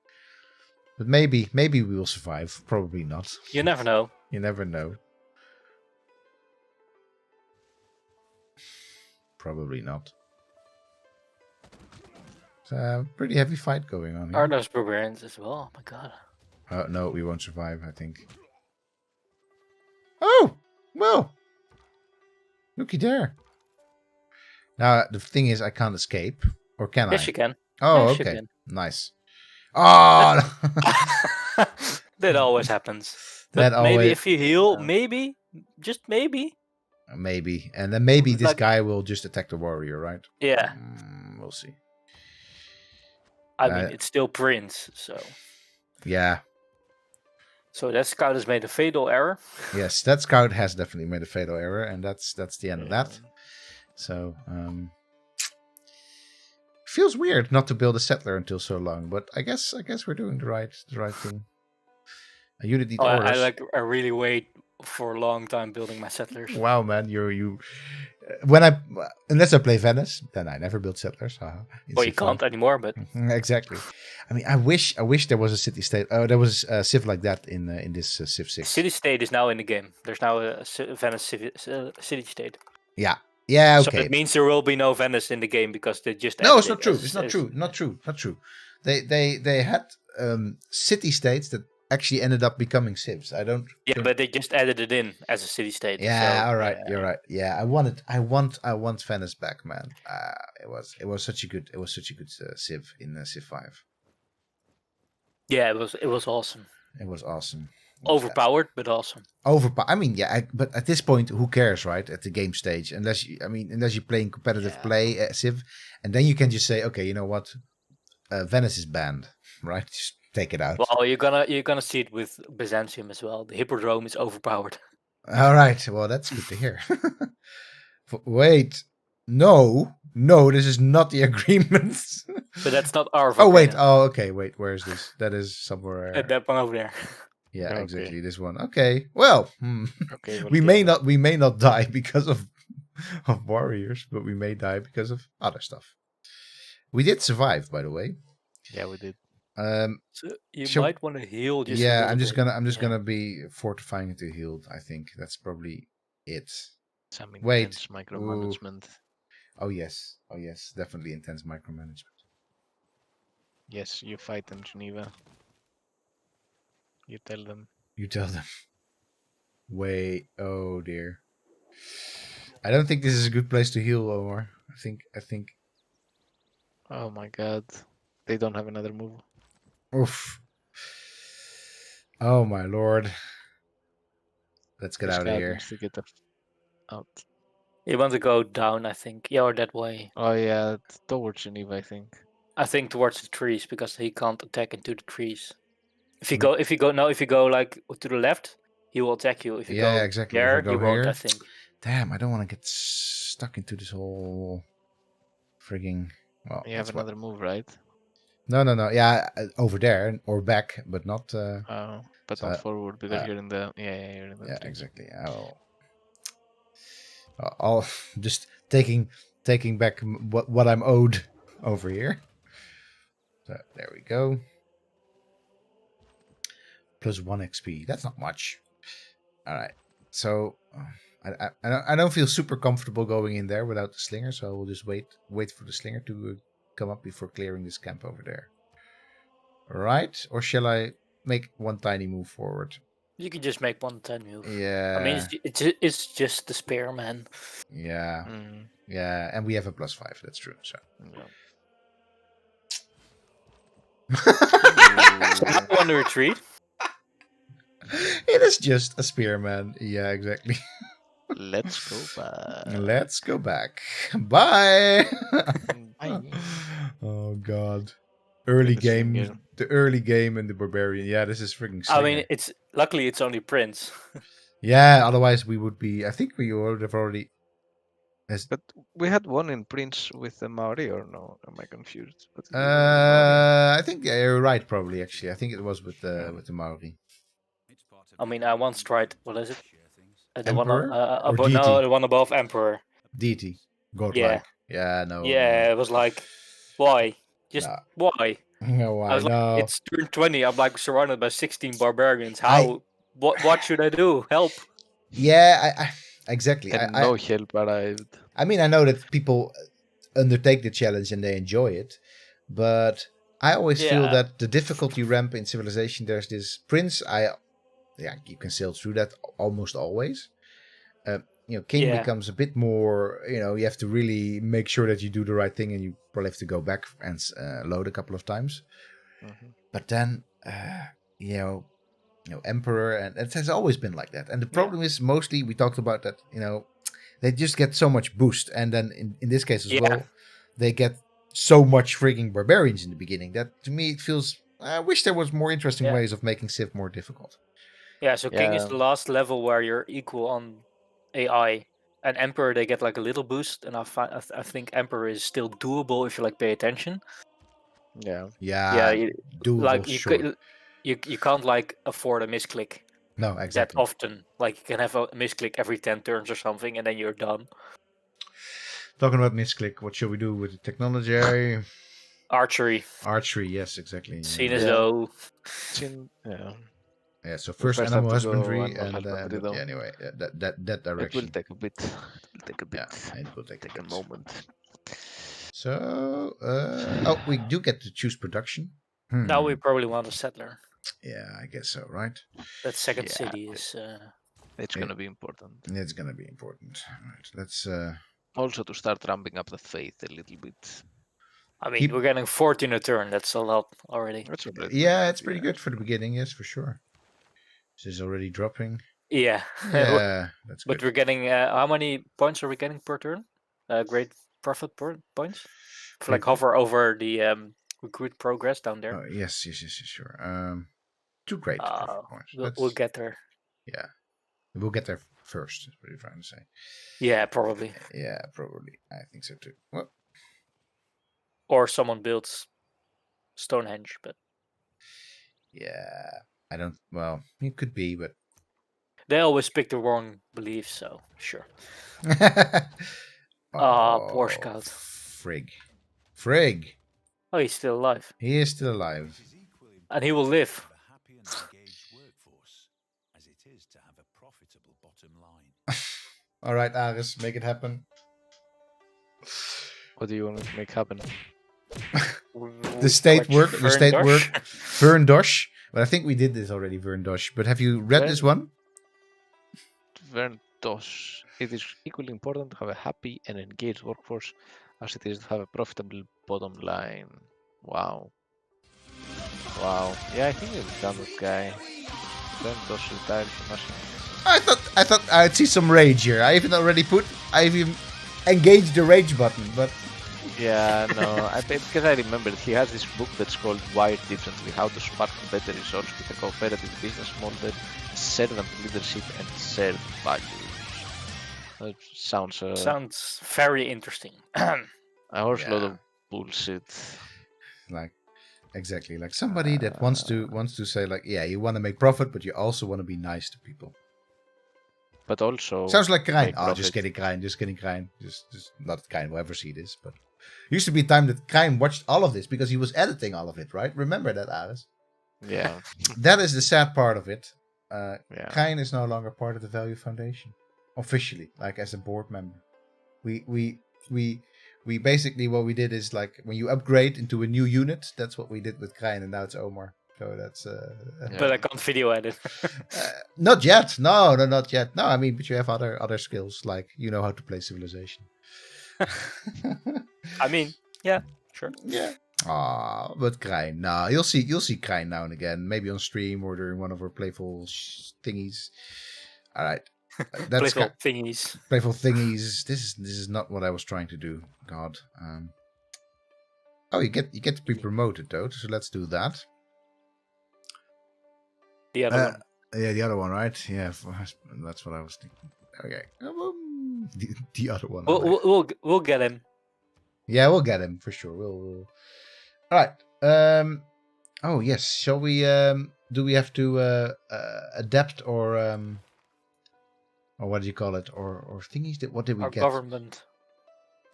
But maybe we will survive. Probably not. You never know. You never know. Probably not. It's a pretty heavy fight going on here. Are those barbarians as well? Oh my god. No, we won't survive, I think. Oh! Well. Looky there. Now, the thing is, I can't escape. Or can Yes, I? you can. Oh, Yes, you okay. can. Nice. Oh! That always happens. That But maybe always- if you heal, maybe, just maybe. Maybe. And then maybe this Like- guy will just attack the warrior, right? Yeah. We'll see. I mean, it's still Prince, so. Yeah. So that scout has made a fatal error. Yes, that scout has definitely made a fatal error, and that's the end of that. So, feels weird not to build a settler until so long, but I guess we're doing the right thing. A unit need orders. I really wait for a long time building my settlers. Wow, man, unless I play Venice, then I never build settlers. Well, you can't anymore, but Exactly. I mean, I wish there was a city state. There was a civ like that in this Civ 6. city state is now in the game. There's now a Venice city state. Yeah. Yeah. So Okay. it means there will be no Venice in the game because they just. No, added it's not it true. as- It's not as- true. Not true. Not true. They had city states that actually ended up becoming civs. I don't. Yeah, think... but they just added it in as a city state. Yeah, So all right, yeah. you're right. Yeah, I want Venice back, man. It was such a good civ in Civ 5. yeah, it was awesome. It was awesome. Overpowered, but awesome. I mean, yeah, but at this point, who cares, right? At the game stage, unless you're playing competitive play Civ, and then you can just say, okay, you know what, Venice is banned, right? Just take it out. Well, you're gonna see it with Byzantium as well. The Hippodrome is overpowered. All right, well, that's good to hear. Wait, no, this is not the agreement. But that's not our Oh wait, volcano. okay, wait, where is this? That is somewhere. That one over there. Yeah, Okay. exactly, this one. Okay, well, Okay, we may not die because of warriors, but we may die because of other stuff. We did survive, by the way. Yeah, we did. So you Shall- might want to heal just a Yeah, little I'm just bit. gonna be fortifying it to healed. I think that's probably it. Some Wait. intense micromanagement. Oh yes, definitely intense micromanagement. Yes, you fight in Geneva. You tell them. You tell them. Wait, oh dear. I don't think this is a good place to heal, Omar. I think. Oh my god. They don't have another move. Oof. Oh my lord. Let's get This out of guy here. needs to get out. You want to go down, I think. Yeah, or that way. Oh yeah, towards Geneva, I think. I think towards the trees because he can't attack into the trees. If you Mm. go like to the left, he will attack you. If you Yeah, go exactly. If I there, go he won't. here- I think. Damn, I don't want to get stuck into this whole frigging. Well, You have that's what- another move, right? No. Yeah, over there or back, but not. But So, not forward because uh, you're in the you're in the Yeah, trees. exactly. I'll just taking back what I'm owed over here. So there we go. Plus 1 XP. That's not much. All right. So I don't feel super comfortable going in there without the slinger, so I will just wait for the slinger to come up before clearing this camp over there. All right? Or shall I make one tiny move forward? You can just make 110 move. Yeah. I mean, it's just the spear, man. Yeah. Mm, Yeah, and we have a +5. That's true. So. yeah. So now you want to retreat? It is just a spearman. Yeah, exactly. Let's go back. Let's go back. Bye. Bye. Oh god. Early the game. slinger. The early game and the barbarian. Yeah, this is freaking I slinger. mean, it's luckily it's only Prince. Yeah, otherwise we would be. I think we would have already. But we had one in Prince with the Maori, or no? Am I confused? What did we do with the Maori? I think you're right. Probably actually, I think it was with the Maori. I mean, I once tried. What is it? The Emperor or above, deity? no, the one above Emperor. Deity, godlike. Yeah, no. Yeah, it was like, why? Just Nah. why? No, I was like, know. it's turn 20. I'm like surrounded by 16 barbarians. I- How? What should I do? Help! Yeah, I exactly. And no help arrived. I mean, I know that people undertake the challenge and they enjoy it, but I always feel Yeah. that the difficulty ramp in Civilization, there's this Prince. You can sail through that almost always. King Yeah. becomes a bit more. You have to really make sure that you do the right thing, and you probably have to go back and load a couple of times. Mhm. But then, Emperor, and it has always been like that. And the problem is mostly we talked about that. They just get so much boost, and then in this case as well, they get so much frigging barbarians in the beginning that to me it feels. I wish there was more interesting ways of making Civ more difficult. Yeah, so King is Yeah. the last level where you're equal on AI. And Emperor, they get like a little boost. And I think Emperor is still doable if you like pay attention. Yeah. Yeah, doable, like you sure. you can't like afford a misclick No, that exactly. often. Like you can have a misclick every 10 turns or something, and then you're done. Talking about misclick, what should we do with the technology? Archery, Archery, yes, exactly. seen as Yeah. though. Yeah, so We first first animal have to go husbandry, animal and husbandry, though. anyway, that It direction. will take a bit. It will take a bit. Yeah, it will take Take a bit. moment. So, we do get to choose production. Now we Hmm. probably want a settler. Yeah, I guess so, right? That second Yeah, city is. It's Yeah. gonna be important. It's gonna be important. Right. Let's Also to start ramping up the faith a little bit. I mean, keep. we're getting 14 a turn. That's a lot already. That's already Yeah, it's pretty yeah. good for the beginning. Yes, for sure. This is already dropping. Yeah. Yeah, that's But good. we're getting how many points are we getting per turn? Great profit points. If like hover over the recruit progress down there. Oh, yes, sure. 2 great profit points. We'll get there. Yeah, we'll get there first. Is what you're trying to say. Yeah, probably. Yeah, probably. I think so too. Well, Or someone builds Stonehenge, but yeah, I don't. Well, it could be, but they always pick the wrong beliefs. So sure. Poor Scout. Frig. Oh, he's still alive, He is still alive. It is equally and he will live. have a happy and engaged workforce as it is to have a profitable bottom line. All right, Aris, make it happen. What do you want to make happen? The state work. Verndosh. But I think we did this already, Verndosh. But have you read this one? Verndos. It is equally important to have a happy and engaged workforce as it is to have a profitable bottom line. Wow. Wow. Yeah, I think we've done that guy. Verndos retired from us. I thought I'd see some rage here. I've even engaged the rage button, but Yeah, no, because I remembered he has this book that's called Wired Differently: How to Spark Better Results with a Cooperative Business Model, Servant Leadership, and Shared Values. That sounds Sounds very interesting. a whole lot Yeah. of bullshit. like exactly like somebody that wants to say like, yeah, you want to make profit, but you also want to be nice to people. But also Sounds like Krijn. make Oh, profit. just kidding, Krijn. Just not Krijn will ever see this, but used to be a time that Krijn watched all of this because he was editing all of it, right? Remember that, Aris? Yeah, That is the sad part of it. yeah. Krijn is no longer part of the Value Foundation officially, like as a board member. We basically, what we did is like when you upgrade into a new unit, that's what we did with Krijn, and now it's Omar. So that's Yeah. But I can't video edit. not yet. No, not yet. No, I mean, but you have other skills, like you know how to play Civilization. I mean, yeah, sure. Yeah. Ah, but Krijn. Nah, you'll see Krijn now and again, maybe on stream or during one of our playful thingies. All right. That's Playful thingies. playful thingies. This is not what I was trying to do. God. Oh, you get to be promoted though, so let's do that. The other one. Yeah, the other one, right? Yeah, that's what I was thinking. Okay. The other one. I like. We'll get him. Yeah, we'll get him for sure. We'll... All right. Oh yes. Shall we? Do we have to adapt or what do you call it? Or thingies? What did we Our get? Government.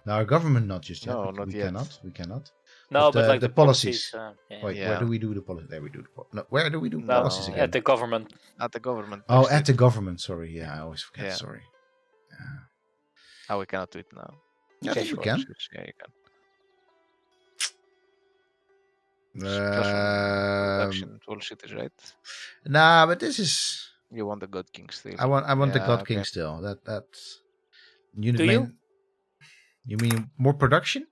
No, our government not just yet. No, not we yet. Cannot. We cannot. No, but like the the policies. policies. Yeah. Wait, Yeah. where do we do the policy? There we do no, where do we do No, policies again? at the government. At the government. Oh, next at the week. government. Sorry. Yeah, I always forget. Yeah. Sorry. We cannot do it now. Yeah, I think we sure. can. Yeah, you can. Production bullshit is right. Nah, but this is. You want the God King still. I want the Yeah, God okay. King still. That's unit Do main. You mean more production?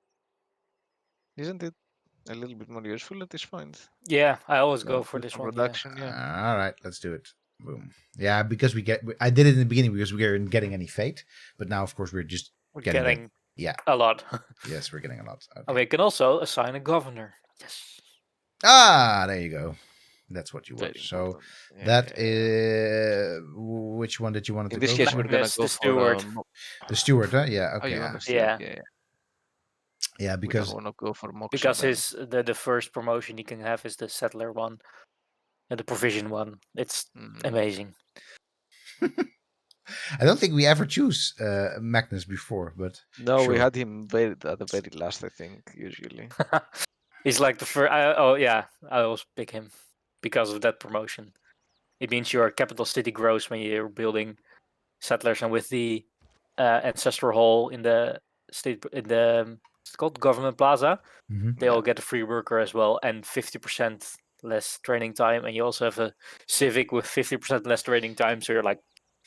Isn't it a little bit more useful at this point? Yeah, I always go So, for with this some one. Yeah. production, yeah. All right, let's do it. Boom. Yeah, because I did it in the beginning because we weren't getting any fate, but now of course we're just We're getting getting it. Yeah. a lot. Yes, we're getting a lot. Okay. And we can also assign a governor. Yes. Ah, there you go. That's what you want. Very So important. Yeah, that yeah, is which one did you want In to this go case, for? we're gonna That's go the for steward. The steward, huh? Yeah. Oh, Okay. you yeah. want the Yeah. steward? Yeah. Yeah, We because don't want to go for Moxa. Because then. the first promotion he can have is the settler one. And the provision one. It's Mm. amazing. I don't think we ever choose Magnus before, but No, we sure. had him at the very last, I think, usually. He's like the first. Oh yeah, I always pick him because of that promotion. It means your capital city grows when you're building settlers, and with the ancestral hall in the state in the it's called government plaza, Mhm. they all get a free worker as well, and 50% less training time, and you also have a civic with 50% less training time, so you're like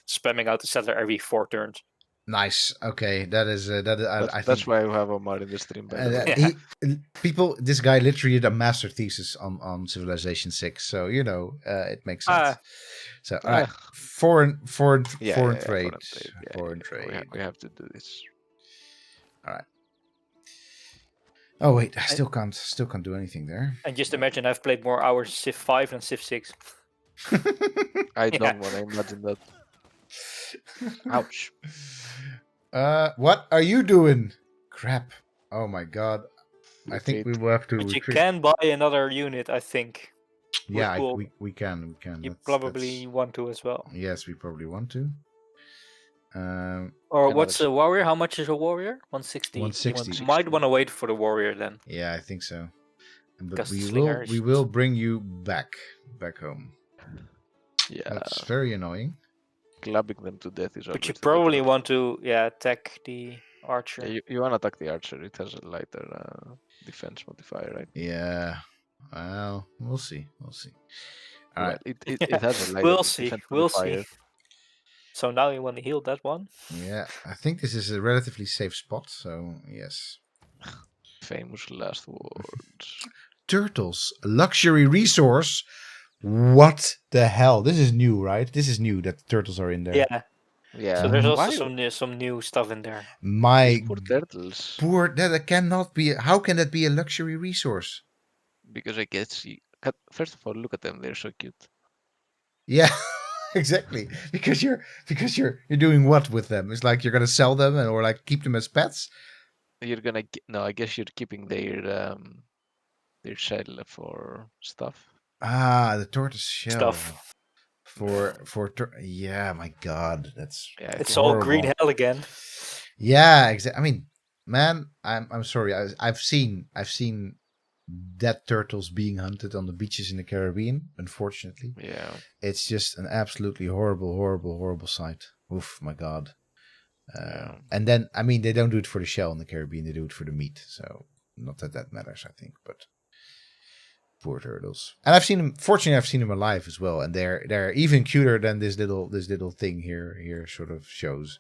spamming out the settler every 4 turns. Nice. Okay, that is I That's think why we have Omar in the stream, by the way. that this guy literally did a master thesis on Civilization 6, so it makes sense. So all right, foreign Yeah, foreign yeah, trade, yeah, foreign yeah. trade. We have to do this. All right. Oh wait, I still can't do anything there. And just imagine I've played more hours Civ 5 than Civ 6. I Yeah. don't want to imagine that. Ouch. What are you doing? Crap. Oh my god. I think we Retreat. will have to But you retreat. can buy another unit, I think. Yeah, gold. we can. You That's- probably want to as well. Yes, we probably want to. Or Another what's a warrior? How much is a warrior? 160. 160. You might want to wait for the warrior then. Yeah, I think so. But Because we slingers- will bring you back home. Yeah, That's very annoying. clubbing them to death is But always you the probably better want to attack the archer. option. You want to attack the archer. It has a lighter defense modifier, right? Yeah. Well, we'll see. We'll see. All Well, right. it has a lighter We'll see. defense We'll see. modifier. So now you want to heal that one? Yeah, I think this is a relatively safe spot. So yes. Famous last words. Turtles, a luxury resource. What the hell? This is new, right? This is new that the turtles are in there. Yeah. Yeah. So there's also Why some new stuff in there. My these poor turtles? that cannot be. How can that be a luxury resource? Because I guess first of all, look at them. They're so cute. Yeah, exactly. Because you're doing what with them? It's like you're gonna sell them or like keep them as pets. You're gonna no. I guess you're keeping their shell for stuff. Ah, the tortoise shell Stuff. yeah. My God, that's Yeah, It's all green horrible. hell again. Yeah, exactly. I mean, man, I'm sorry. I've seen dead turtles being hunted on the beaches in the Caribbean. Unfortunately, Yeah. it's just an absolutely horrible sight. Oof, my God. Yeah. And then, I mean, they don't do it for the shell in the Caribbean; they do it for the meat. So, not that matters, I think. But poor turtles. And I've seen them. Fortunately, I've seen them alive as well, and they're even cuter than this little thing here sort of shows.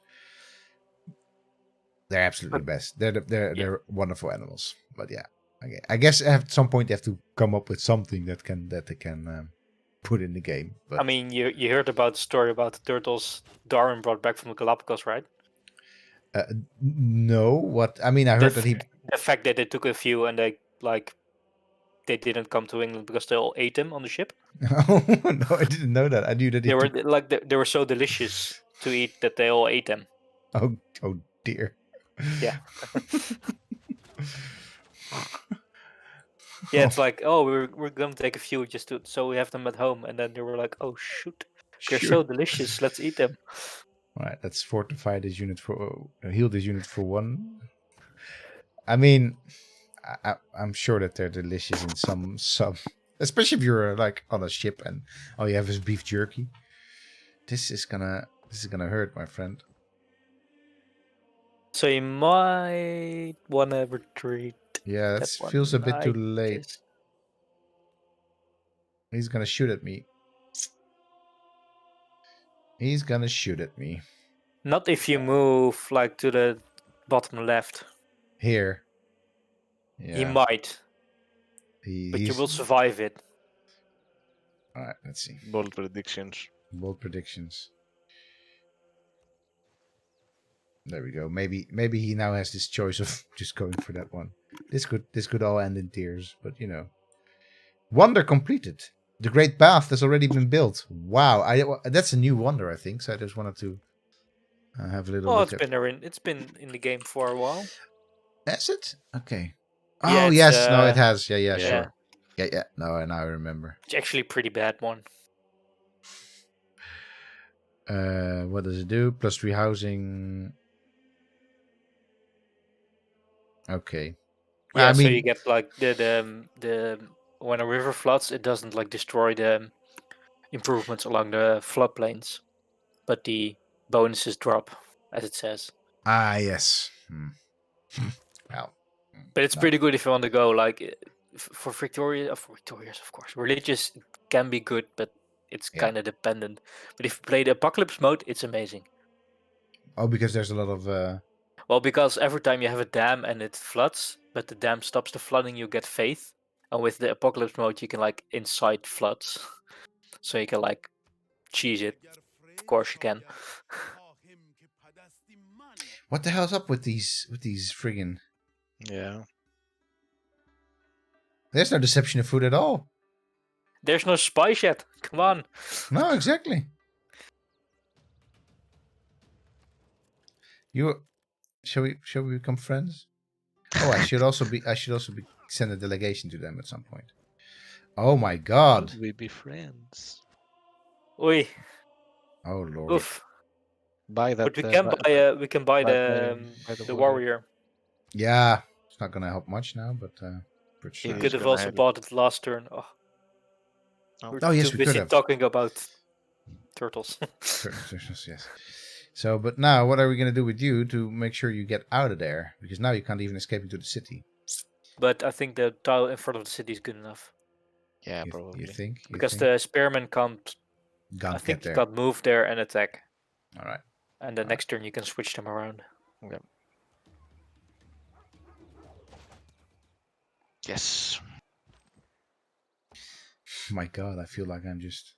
They're absolutely best. They're wonderful animals. But yeah, okay. I guess at some point they have to come up with something that they can put in the game. But I mean, you heard about the story about the turtles Darwin brought back from the Galapagos, right? no, what I mean, I heard that he. The fact that they took a few and they didn't come to England because they all ate them on the ship. Oh no, I didn't know that. I knew that They were they were so delicious to eat that they all ate them. Oh dear. Yeah. Yeah, it's like, oh, we're gonna take a few just so we have them at home, and then they were like, oh shoot, they're so delicious, let's eat them. All right, let's fortify this unit heal this unit for 1. I mean, I'm sure that they're delicious in some, especially if you're like on a ship and all you have is beef jerky. This is gonna hurt, my friend. So you might wanna retreat. Yeah, that feels a bit too late. He's gonna shoot at me. He's gonna shoot at me. Not if you move like to the bottom left. Here. Yeah. He might, but you will survive it. All right, let's see. Bold predictions. Bold predictions. There we go. Maybe he now has this choice of just going for that one. This could all end in tears, but wonder completed. The Great Bath has already been built. Wow, that's a new wonder, I think. So I just wanted to have a little. Oh, look it's been in the game for a while. Is it? Okay. Yeah, Oh yes, no, it has. Yeah, yeah. sure. Yeah. No, now I remember. It's actually a pretty bad one. What does it do? +3 housing. Okay. Yeah, I mean, so you get like the when a river floods, it doesn't like destroy the improvements along the floodplains, but the bonuses drop, as it says. yes. Well, But it's pretty good if you want to go like for victorious, of course. Religious can be good, but it's Yeah. kind of dependent. But if you play the apocalypse mode, it's amazing. Oh, because there's a lot of Well, because every time you have a dam and it floods, but the dam stops the flooding, you get faith. And with the apocalypse mode, you can like incite floods, so you can like cheese it. Of course, you can. what the hell's up with these friggin'? Yeah. There's no deception of food at all. There's no spice yet. Come on. No, exactly. Shall we become friends? Oh, I should also be send a delegation to them at some point. Oh my god. Should we be friends? Oi. Oh lord. Oof. Buy that. But we can buy the warrior. warrior. Yeah, it's not gonna help much now, but pretty It We nice. could is have gonna also help. bought it last turn. Oh. Oh. We're Oh, yes, too we could busy have. talking about turtles. Yes. So, but now, what are we gonna do with you to make sure you get out of there? Because now you can't even escape into the city. But I think the tile in front of the city is good enough. Yeah, You probably. think? Because the spearman can't. I Can't think get he there. can't move there and attack. All right. And the next turn you can switch them around. Yes. My God, I feel like I'm just.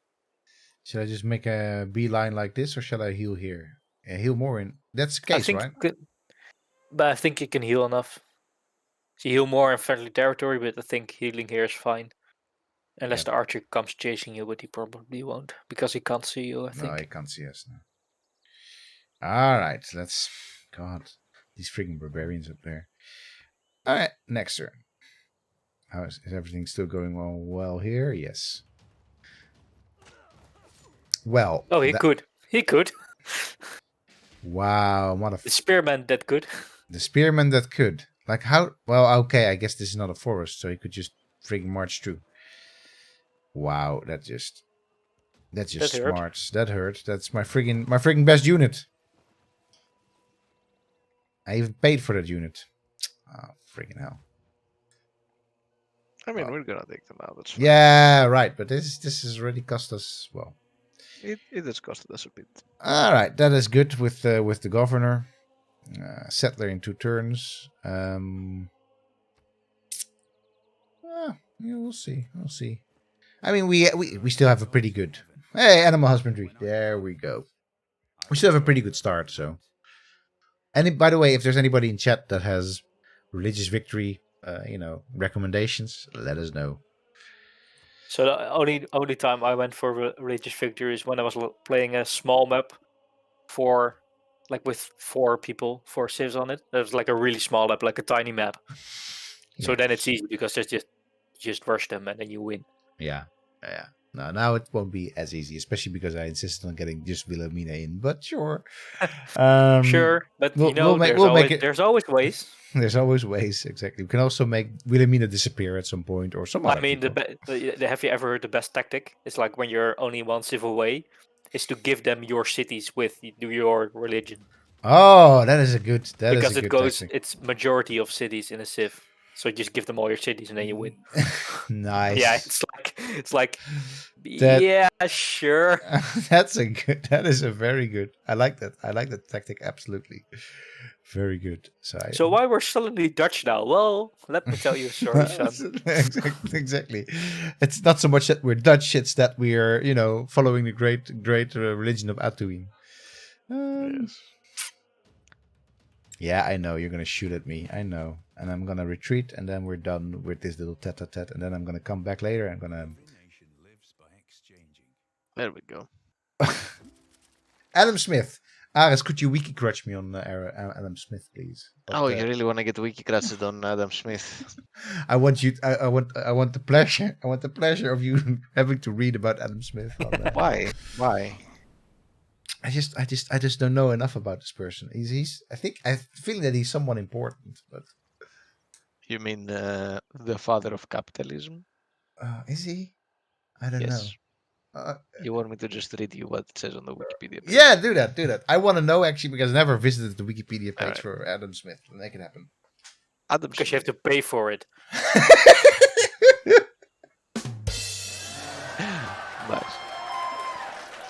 Should I just make a beeline like this, or shall I heal here? Heal more in. That's the I case, think right? but I think you can heal enough. So you heal more in friendly territory, but I think healing here is fine. Unless Yep. the archer comes chasing you, but he probably won't. Because he can't see you, I think. No, I can't see us now. All right, let's. God, these freaking barbarians up there. All right, next turn. How is everything still going well here? Yes. Well. Oh, he could. He could. Wow, The spearman that could. The spearman that could. Like how? Well, okay, I guess this is not a forest, so he could just freaking march through. Wow, that just That hurt. smarts. That hurt. That's my friggin' best unit. I even paid for that unit. Oh, friggin' hell. I mean, Well. we're gonna take them out. That's fine. Yeah, right. But this has already cost us well. It has costed us a bit. All right, that is good with the governor. Settler in 2 turns. Yeah, we'll see. We'll see. I mean, we still have a pretty good. Hey, animal husbandry. There we go. We still have a pretty good start. So, and by the way, if there's anybody in chat that has religious victory, recommendations, let us know. So the only time I went for religious victory is when I was playing a small map for with 4 people, 4 civs on it. That was like a really small map, like a tiny map. Yeah. So then it's easy because there's just rush them and then you win. Yeah. No, now it won't be as easy, especially because I insisted on getting just Wilhelmina in. But sure. Sure, but there's always ways. There's always ways, exactly. We can also make Wilhelmina disappear at some point, or some other I mean, people. have you ever heard the best tactic? It's like when you're only 1 civ away, is to give them your cities with your religion. Oh, that is a good. Because it goes, tactic. it's majority of cities in a civ. So just give them all your cities and then you win. Nice. Yeah, it's like yeah, sure. That is a very good. I like that. I like that tactic absolutely. Very good. So why we're suddenly Dutch now? Well, let me tell you a story, son. Exactly. It's not so much that we're Dutch; it's that we are, following the great religion of Atuin. Yes. Yeah, I know you're gonna shoot at me. I know, and I'm gonna retreat, and then we're done with this little tete-a-tete, and then I'm gonna come back later. I'm gonna. There we go. Adam Smith. Aris, could you wiki crutch me on Adam Smith, please? Oh, you really want to get wiki crusted on Adam Smith? I want you. I want the pleasure. I want the pleasure of you having to read about Adam Smith. Why? Why? I just don't know enough about this person. I feel that he's someone important, but. You mean the father of capitalism? Is he? I don't know. You want me to just read you what it says on the Wikipedia page? Yeah, do that. I want to know actually because I never visited the Wikipedia page for Adam Smith. Make it happen. Adam Because Smith. you have to pay for it.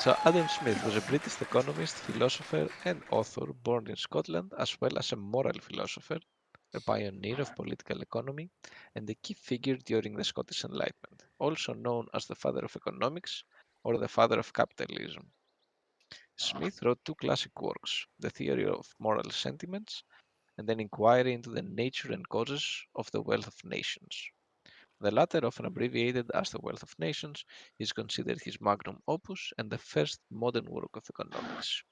So Adam Smith was a British economist, philosopher, and author born in Scotland, as well as a moral philosopher, a pioneer of political economy, and a key figure during the Scottish Enlightenment, also known as the father of economics or the father of capitalism. Smith wrote two classic works, The Theory of Moral Sentiments and an inquiry into the nature and causes of the wealth of nations. The latter, often abbreviated as The Wealth of Nations, is considered his magnum opus and the first modern work of economics.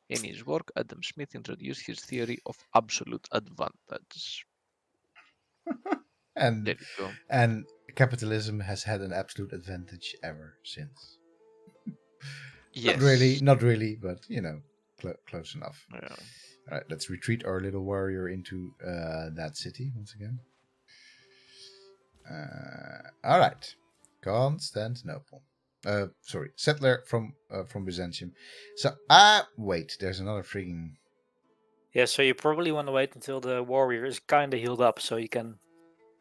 In his work, Adam Smith introduced his theory of absolute advantage. And There you go. and capitalism has had an absolute advantage ever since. Yes. Not really, but close enough. Yeah. All right, let's retreat our little warrior into that city once again. All right, Constantinople. Sorry, settler from Byzantium. So, wait, there's another freaking. Yeah, so you probably want to wait until the warrior is kind of healed up, so you can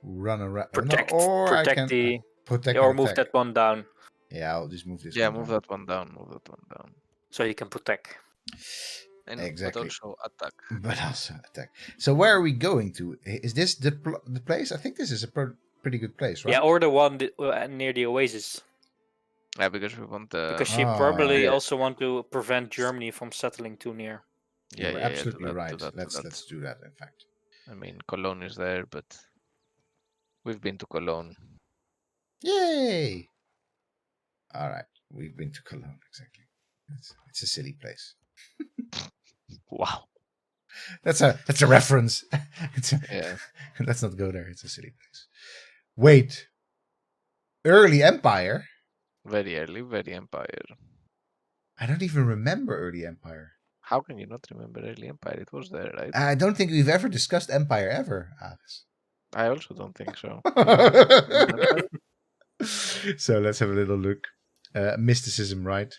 Run around, protect, I can the, protect or and move attack. that one down, Yeah, I'll just move this. Yeah, one move down. that one down. Move that one down. so you can protect. And Exactly. But also attack. But also attack. So where are we going to? Is this the place? I think this is a pretty good place, right? Yeah, or the one near the oasis, Yeah, because we want the. because she Ah. probably Yeah. also want to prevent Germany from settling too near. You were absolutely do that, right. do that, do Let's that. do that. In fact. I mean, Cologne is there, but we've been to Cologne. Yay! All right, we've been to Cologne. Exactly. It's a silly place. Wow. That's a reference. Yeah. Let's not go there. It's a silly place. Wait. Early Empire? Very early, very empire. I don't even remember early Empire. How can you not remember early empire? It was there, right? I don't think we've ever discussed Empire ever, Alex. I also don't think so. So let's have a little look. Mysticism, right?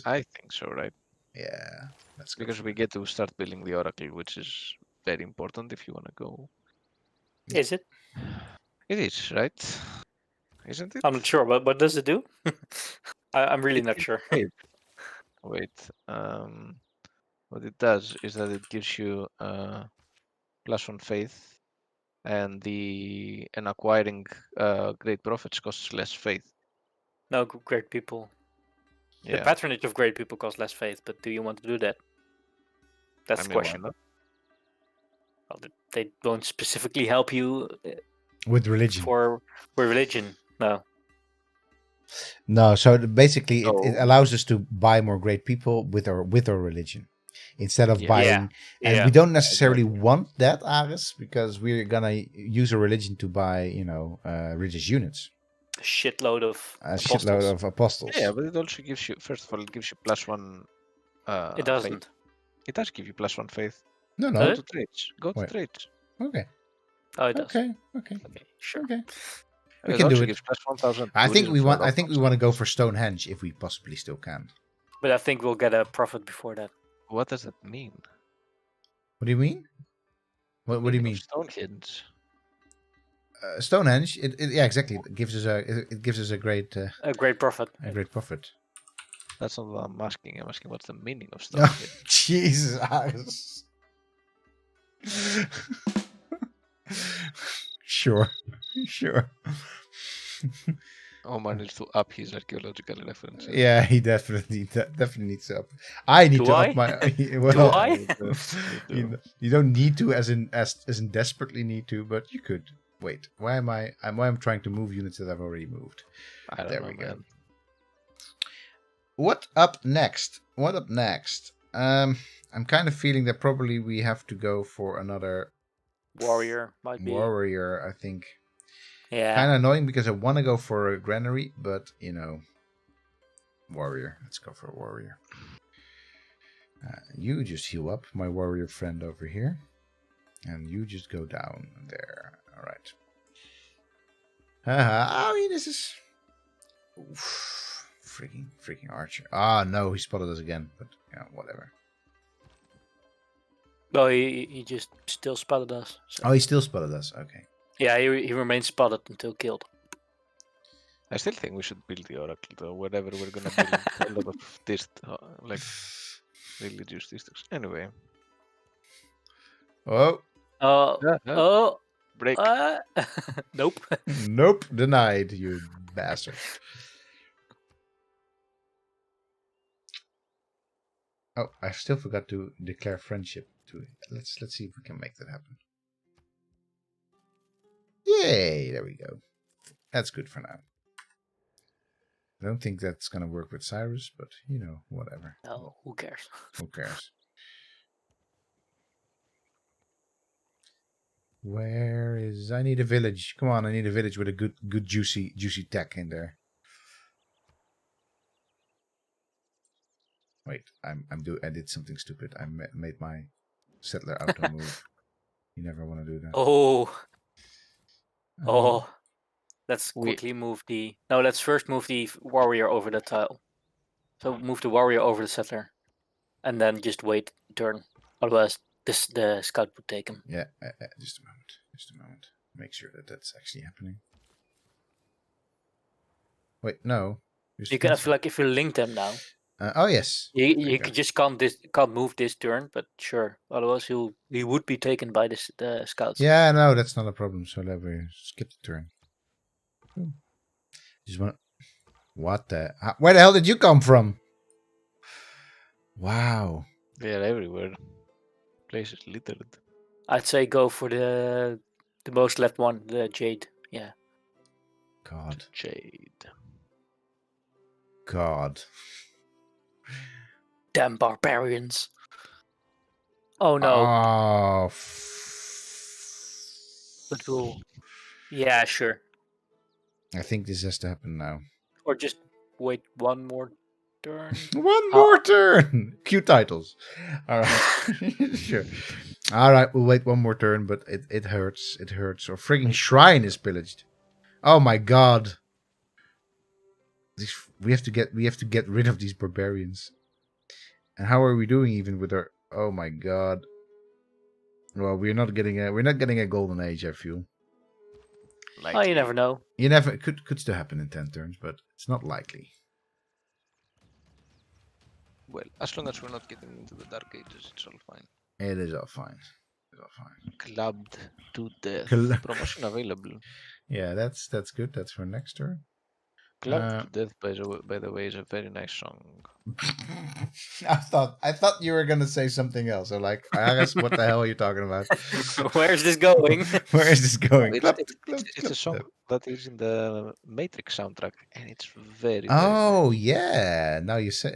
I think so, right? Yeah. Let's go Because for we it. get to start building the oracle, which is very important if you want to go. Is it? It is, right? Isn't it? I'm not sure. What does it do? I'm really It not gives sure. you faith. Wait. What it does is that it gives you +1 faith, and acquiring great profits costs less faith. No, great people. The Yeah. patronage of great people costs less faith, but do you want to do that? That's I the mean, why question. not? Well, they don't specifically help you With religion. for religion. No. No, so basically it No. allows us to buy more great people with our religion. Instead of Yeah. buying and Yeah. we don't necessarily exactly. want that, Aris, because we're gonna use a religion to buy, religious units. A shitload of A apostles. shitload of apostles. Yeah, but it also gives you, first of all, it gives you +1 It faith. doesn't. It does give you +1 faith. No, Does no. Go it? to trades. Go to Wait. trades. Okay. Oh, it does. Okay. Okay, sure. Okay. It can also do it. gives +1000. I think we tourism want for to go locals. for Stonehenge if we possibly still can. But I think we'll get a profit before that. What does that mean? What do you mean? What do you Meaning mean? of Stonehenge. Stonehenge, yeah, exactly. It gives us a great A great profit. profit. That's not what I'm asking. I'm asking what's the meaning of Oh, Stonehenge. Jesus. Sure. Oman needs to up his archaeological references. Yeah, he definitely needs to up. I need Do to I? up my. Do Well, I? you don't need to, as in desperately need to, but you could. Wait, why am I'm trying to move units that I've already moved? I don't There know, we go. man. What up next? I'm kind of feeling that probably we have to go for another Warrior might be. warrior. I think. Yeah. Kind of annoying because I want to go for a granary, but warrior. Let's go for a warrior. You just heal up, my warrior friend over here, and you just go down there. All right. This is freaking archer. No, he spotted us again. But yeah, whatever. No, he just still spotted us. So. Oh, he still spotted us. Okay. Yeah, he remains spotted until killed. I still think we should build the oracle though. Whenever we're gonna build a lot of like religious districts. Anyway, Oh, Oh, break. nope. nope, denied, you bastard. Oh, I still forgot to declare friendship to it. Let's see if we can make that happen. Yay, there we go. That's good for now. I don't think that's gonna work with Cyrus, but you know, whatever. No, who cares? Who cares? Where is? I need a village. Come on, I need a village with a good juicy tech in there. Wait, I did something stupid. I made my settler auto move. You never want to do that. Oh, let's We- quickly move the. No, let's first move the warrior over the tile. So move the warrior over the settler, and then just wait a turn. Otherwise, the scout would take him. Yeah, just a moment. Just a moment. Make sure that that's actually happening. Wait, no. You can. I feel like if you link them now, Oh yes. you go. just can't move this turn. But sure, otherwise he would be taken by the scouts. Yeah, no, that's not a problem. So let me skip the turn. Just want. What the? Where the hell did you come from? Wow. They are everywhere. Place is littered. I'd say go for the most left one, the jade. Yeah. God. Jade. God. Damn barbarians. Oh no. Oh. But we'll. Yeah, sure. I think this has to happen now. Or just wait one more turn. One more turn. Cute titles. All right. Sure. All right, we'll wait one more turn, but it hurts. It hurts. Or frigging shrine is pillaged. Oh my god. We have to get rid of these barbarians. And how are we doing even with our? Oh my god. Well, we're not getting a golden age, I feel. Oh, you never know. You never could still happen in 10 turns, but it's not likely. Well, as long as we're not getting into the Dark Ages, it's all fine. It is all fine. It's all fine. Clubbed to death. Promotion available. Yeah, that's good. That's for next turn. Clubbed to death, by the way, is a very nice song. I thought you were gonna say something else. I'm like, Aris, what the hell are you talking about? Where's this going? Where is this going? It's a song that is in the Matrix soundtrack, and it's very. Oh very yeah. Now you say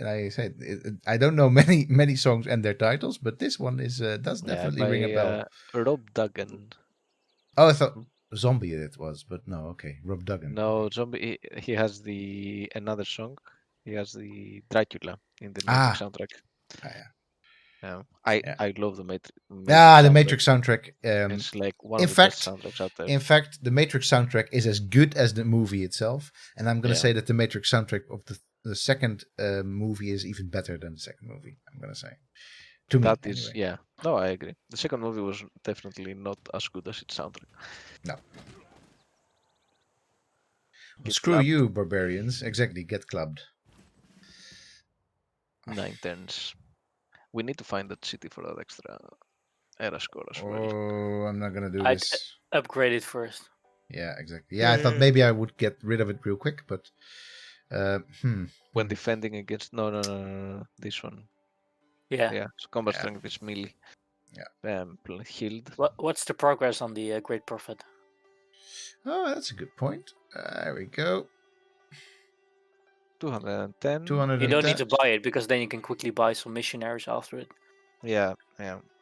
I don't know many songs and their titles, but this one is does definitely ring a bell. Rob Duggan. Oh, I thought Zombie it was, but no. Okay, Rob Duggan. No, Zombie. He has another song. He has the Dracula in the Matrix soundtrack. Yeah. I love the Matrix. The Matrix soundtrack. It's like one of the best soundtracks out there. In fact, the Matrix soundtrack is as good as the movie itself, and I'm going to say that the Matrix soundtrack of the second movie is even better than the second movie. I'm going to say. To me, anyway. No, I agree. The second movie was definitely not as good as its soundtrack. No. Well, screw you, barbarians. Exactly, get clubbed. 9 turns. We need to find that city for that extra era score as well. Oh, I'm not gonna do this. Upgrade it first. Yeah, exactly. Yeah, I thought maybe I would get rid of it real quick, but when defending against no, this one. Yeah. So combat strength is melee. Yeah. Healed. What's the progress on the Great Prophet? Oh, that's a good point. There we go. 210. 210. You don't need to buy it because then you can quickly buy some missionaries after it. Yeah.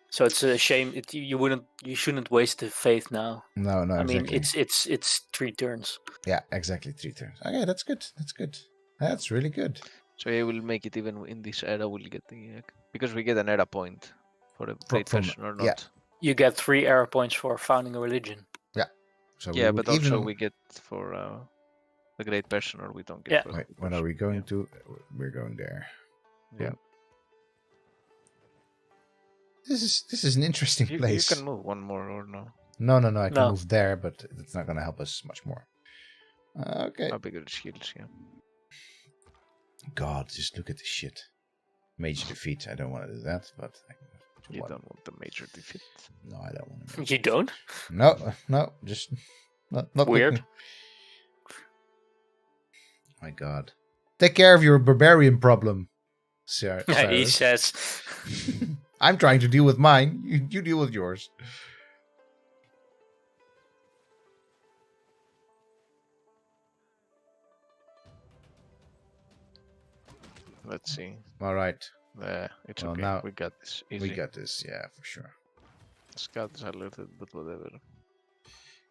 So it's a shame. You shouldn't waste the faith now. No. I exactly. mean, it's 3 turns. Yeah, exactly 3 turns. Okay, that's good. That's really good. So yeah, we'll make it even in this era. We'll get because we get an era point for a great person or not. Yeah. You get 3 era points for founding a religion. Yeah. So but also we get for the great person, or we don't get. Yeah. Wait, what are we going to? We're going there. Yeah. This is an interesting place. You can move one more or no? No. I can move there, but it's not going to help us much more. Okay. How big are the shields? Yeah. God, just look at this shit. Major defeat. I don't want to do that, but You don't want the major defeat. No, I don't want to. You don't? No, just not Weird. looking. My God, take care of your barbarian problem, Sir. He Cyrus. says. I'm trying to deal with mine. You deal with yours. Let's see. All right, It's Well, okay. now We got this. Easy. we got this. Yeah, for sure. Scouts are alerted, but whatever.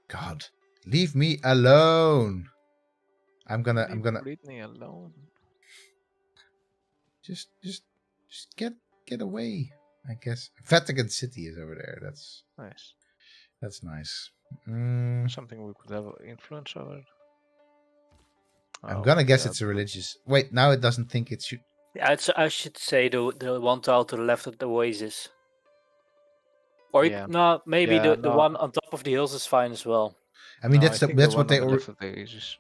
God, leave me alone. I'm gonna Leave me alone. just get away. I guess Vatican City is over there. Nice. That's nice. Something we could have influence over. I'm Oh, gonna guess yeah, it's a religious. Wait, now it doesn't think it should. Yeah, I should say the one tile to the left of the oasis. Or Yeah. no, maybe Yeah, the no. one on top of the hills is fine as well. I mean, No, that's I think that's the what one they. on the left of the Aegis.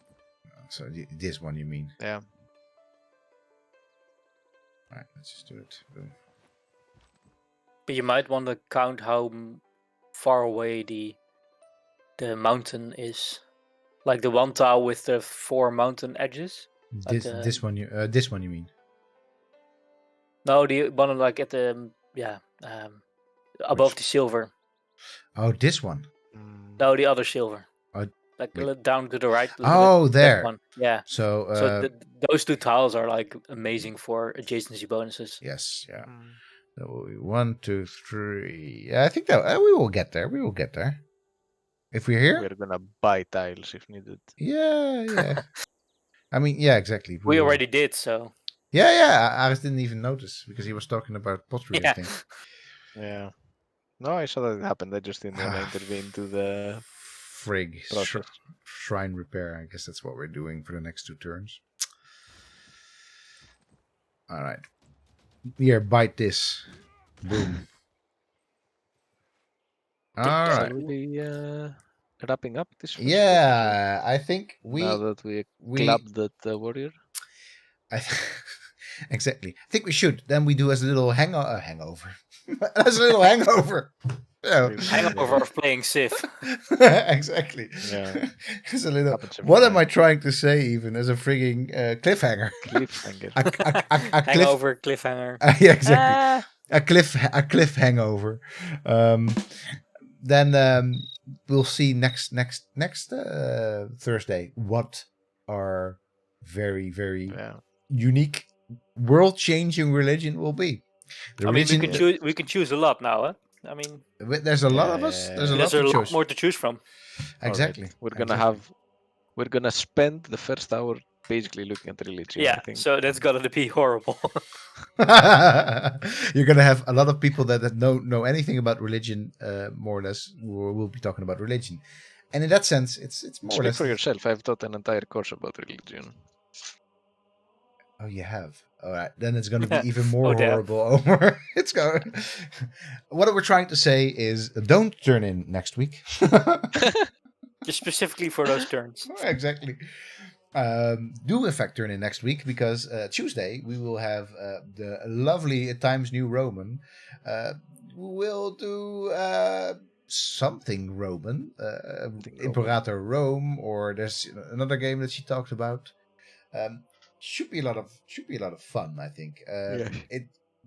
So this one you mean? Yeah. All right, let's just do it. Boom. But you might want to count how far away the mountain is. Like the one tile with the 4 mountain edges. Like This one you mean? No, the one like at the above Which- the silver. Oh, this one. No, the other silver. Like wait. down to the right. Oh, that there. one. Yeah. So, So those 2 tiles are like amazing for adjacency bonuses. yes, yeah. Mm. That will be 1, 2, 3. Yeah, I think that we will get there. We will get there. If we're here. We're gonna buy tiles if needed. Yeah. I mean, yeah, exactly. We will. already did, so Yeah. I didn't even notice because he was talking about pottery. yeah. I think. Yeah. No, I saw that it happened. I just didn't want to intervene to the Frig. process. Shrine repair. I guess that's what we're doing for the next 2 turns. All right. Here, bite this. Boom. All right. Shall we be wrapping up this? first Yeah, I think episode? Now that we clapped that warrior. Exactly. I think we should. Then we do as a little hangover. As a little hangover. Yeah. Hangover of playing Civ. Exactly. Yeah. As a little. Happens every What am time. I trying to say? Even as a frigging cliffhanger. Cliffhanger. A cliff. Hangover, cliffhanger. Yeah, exactly. Ah. A cliff hangover. Then we'll see next Thursday what our very Yeah. unique world-changing religion will be. The I mean, religion. we can choose a lot now, huh? I mean, There's a lot of us. There's a lot there's a to lot choose. more to choose from. Exactly. We're gonna spend the first hour basically looking at religion. Yeah, I think. so that's gotta be horrible. You're gonna have a lot of people that know anything about religion, more or less. We'll be talking about religion, and in that sense, it's more or Speak less. for yourself. I've taught an entire course about religion. Oh, you have. All right, then it's gonna be even more Oh, damn. horrible. Over. It's going. What we're trying to say is, don't turn in next week. Just specifically for those turns. Exactly. Do in fact turn in next week because Tuesday we will have the lovely Times New Roman. We'll do something Roman, Imperator Rome, or there's another game that she talked about. Should be a lot of fun, I think.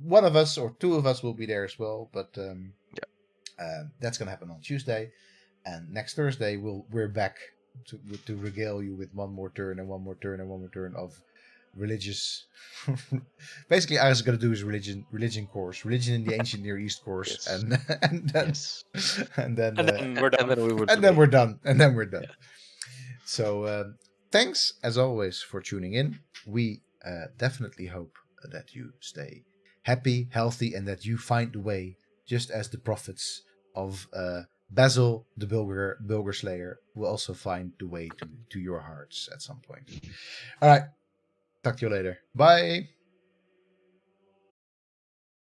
One of us or 2 of us will be there as well, but that's gonna happen on Tuesday, and next Thursday we're back to regale you with one more turn and one more turn and one more turn of religious. Basically, I was gonna do is religion course, religion in the ancient Near East course, Yes. and then And then we're done. And then we will. and then we're done. So thanks as always for tuning in. We definitely hope that you stay happy, healthy, and that you find the way, just as the prophets of Basil the Bilger Slayer will also find the way to your hearts at some point. All right. Talk to you later. Bye.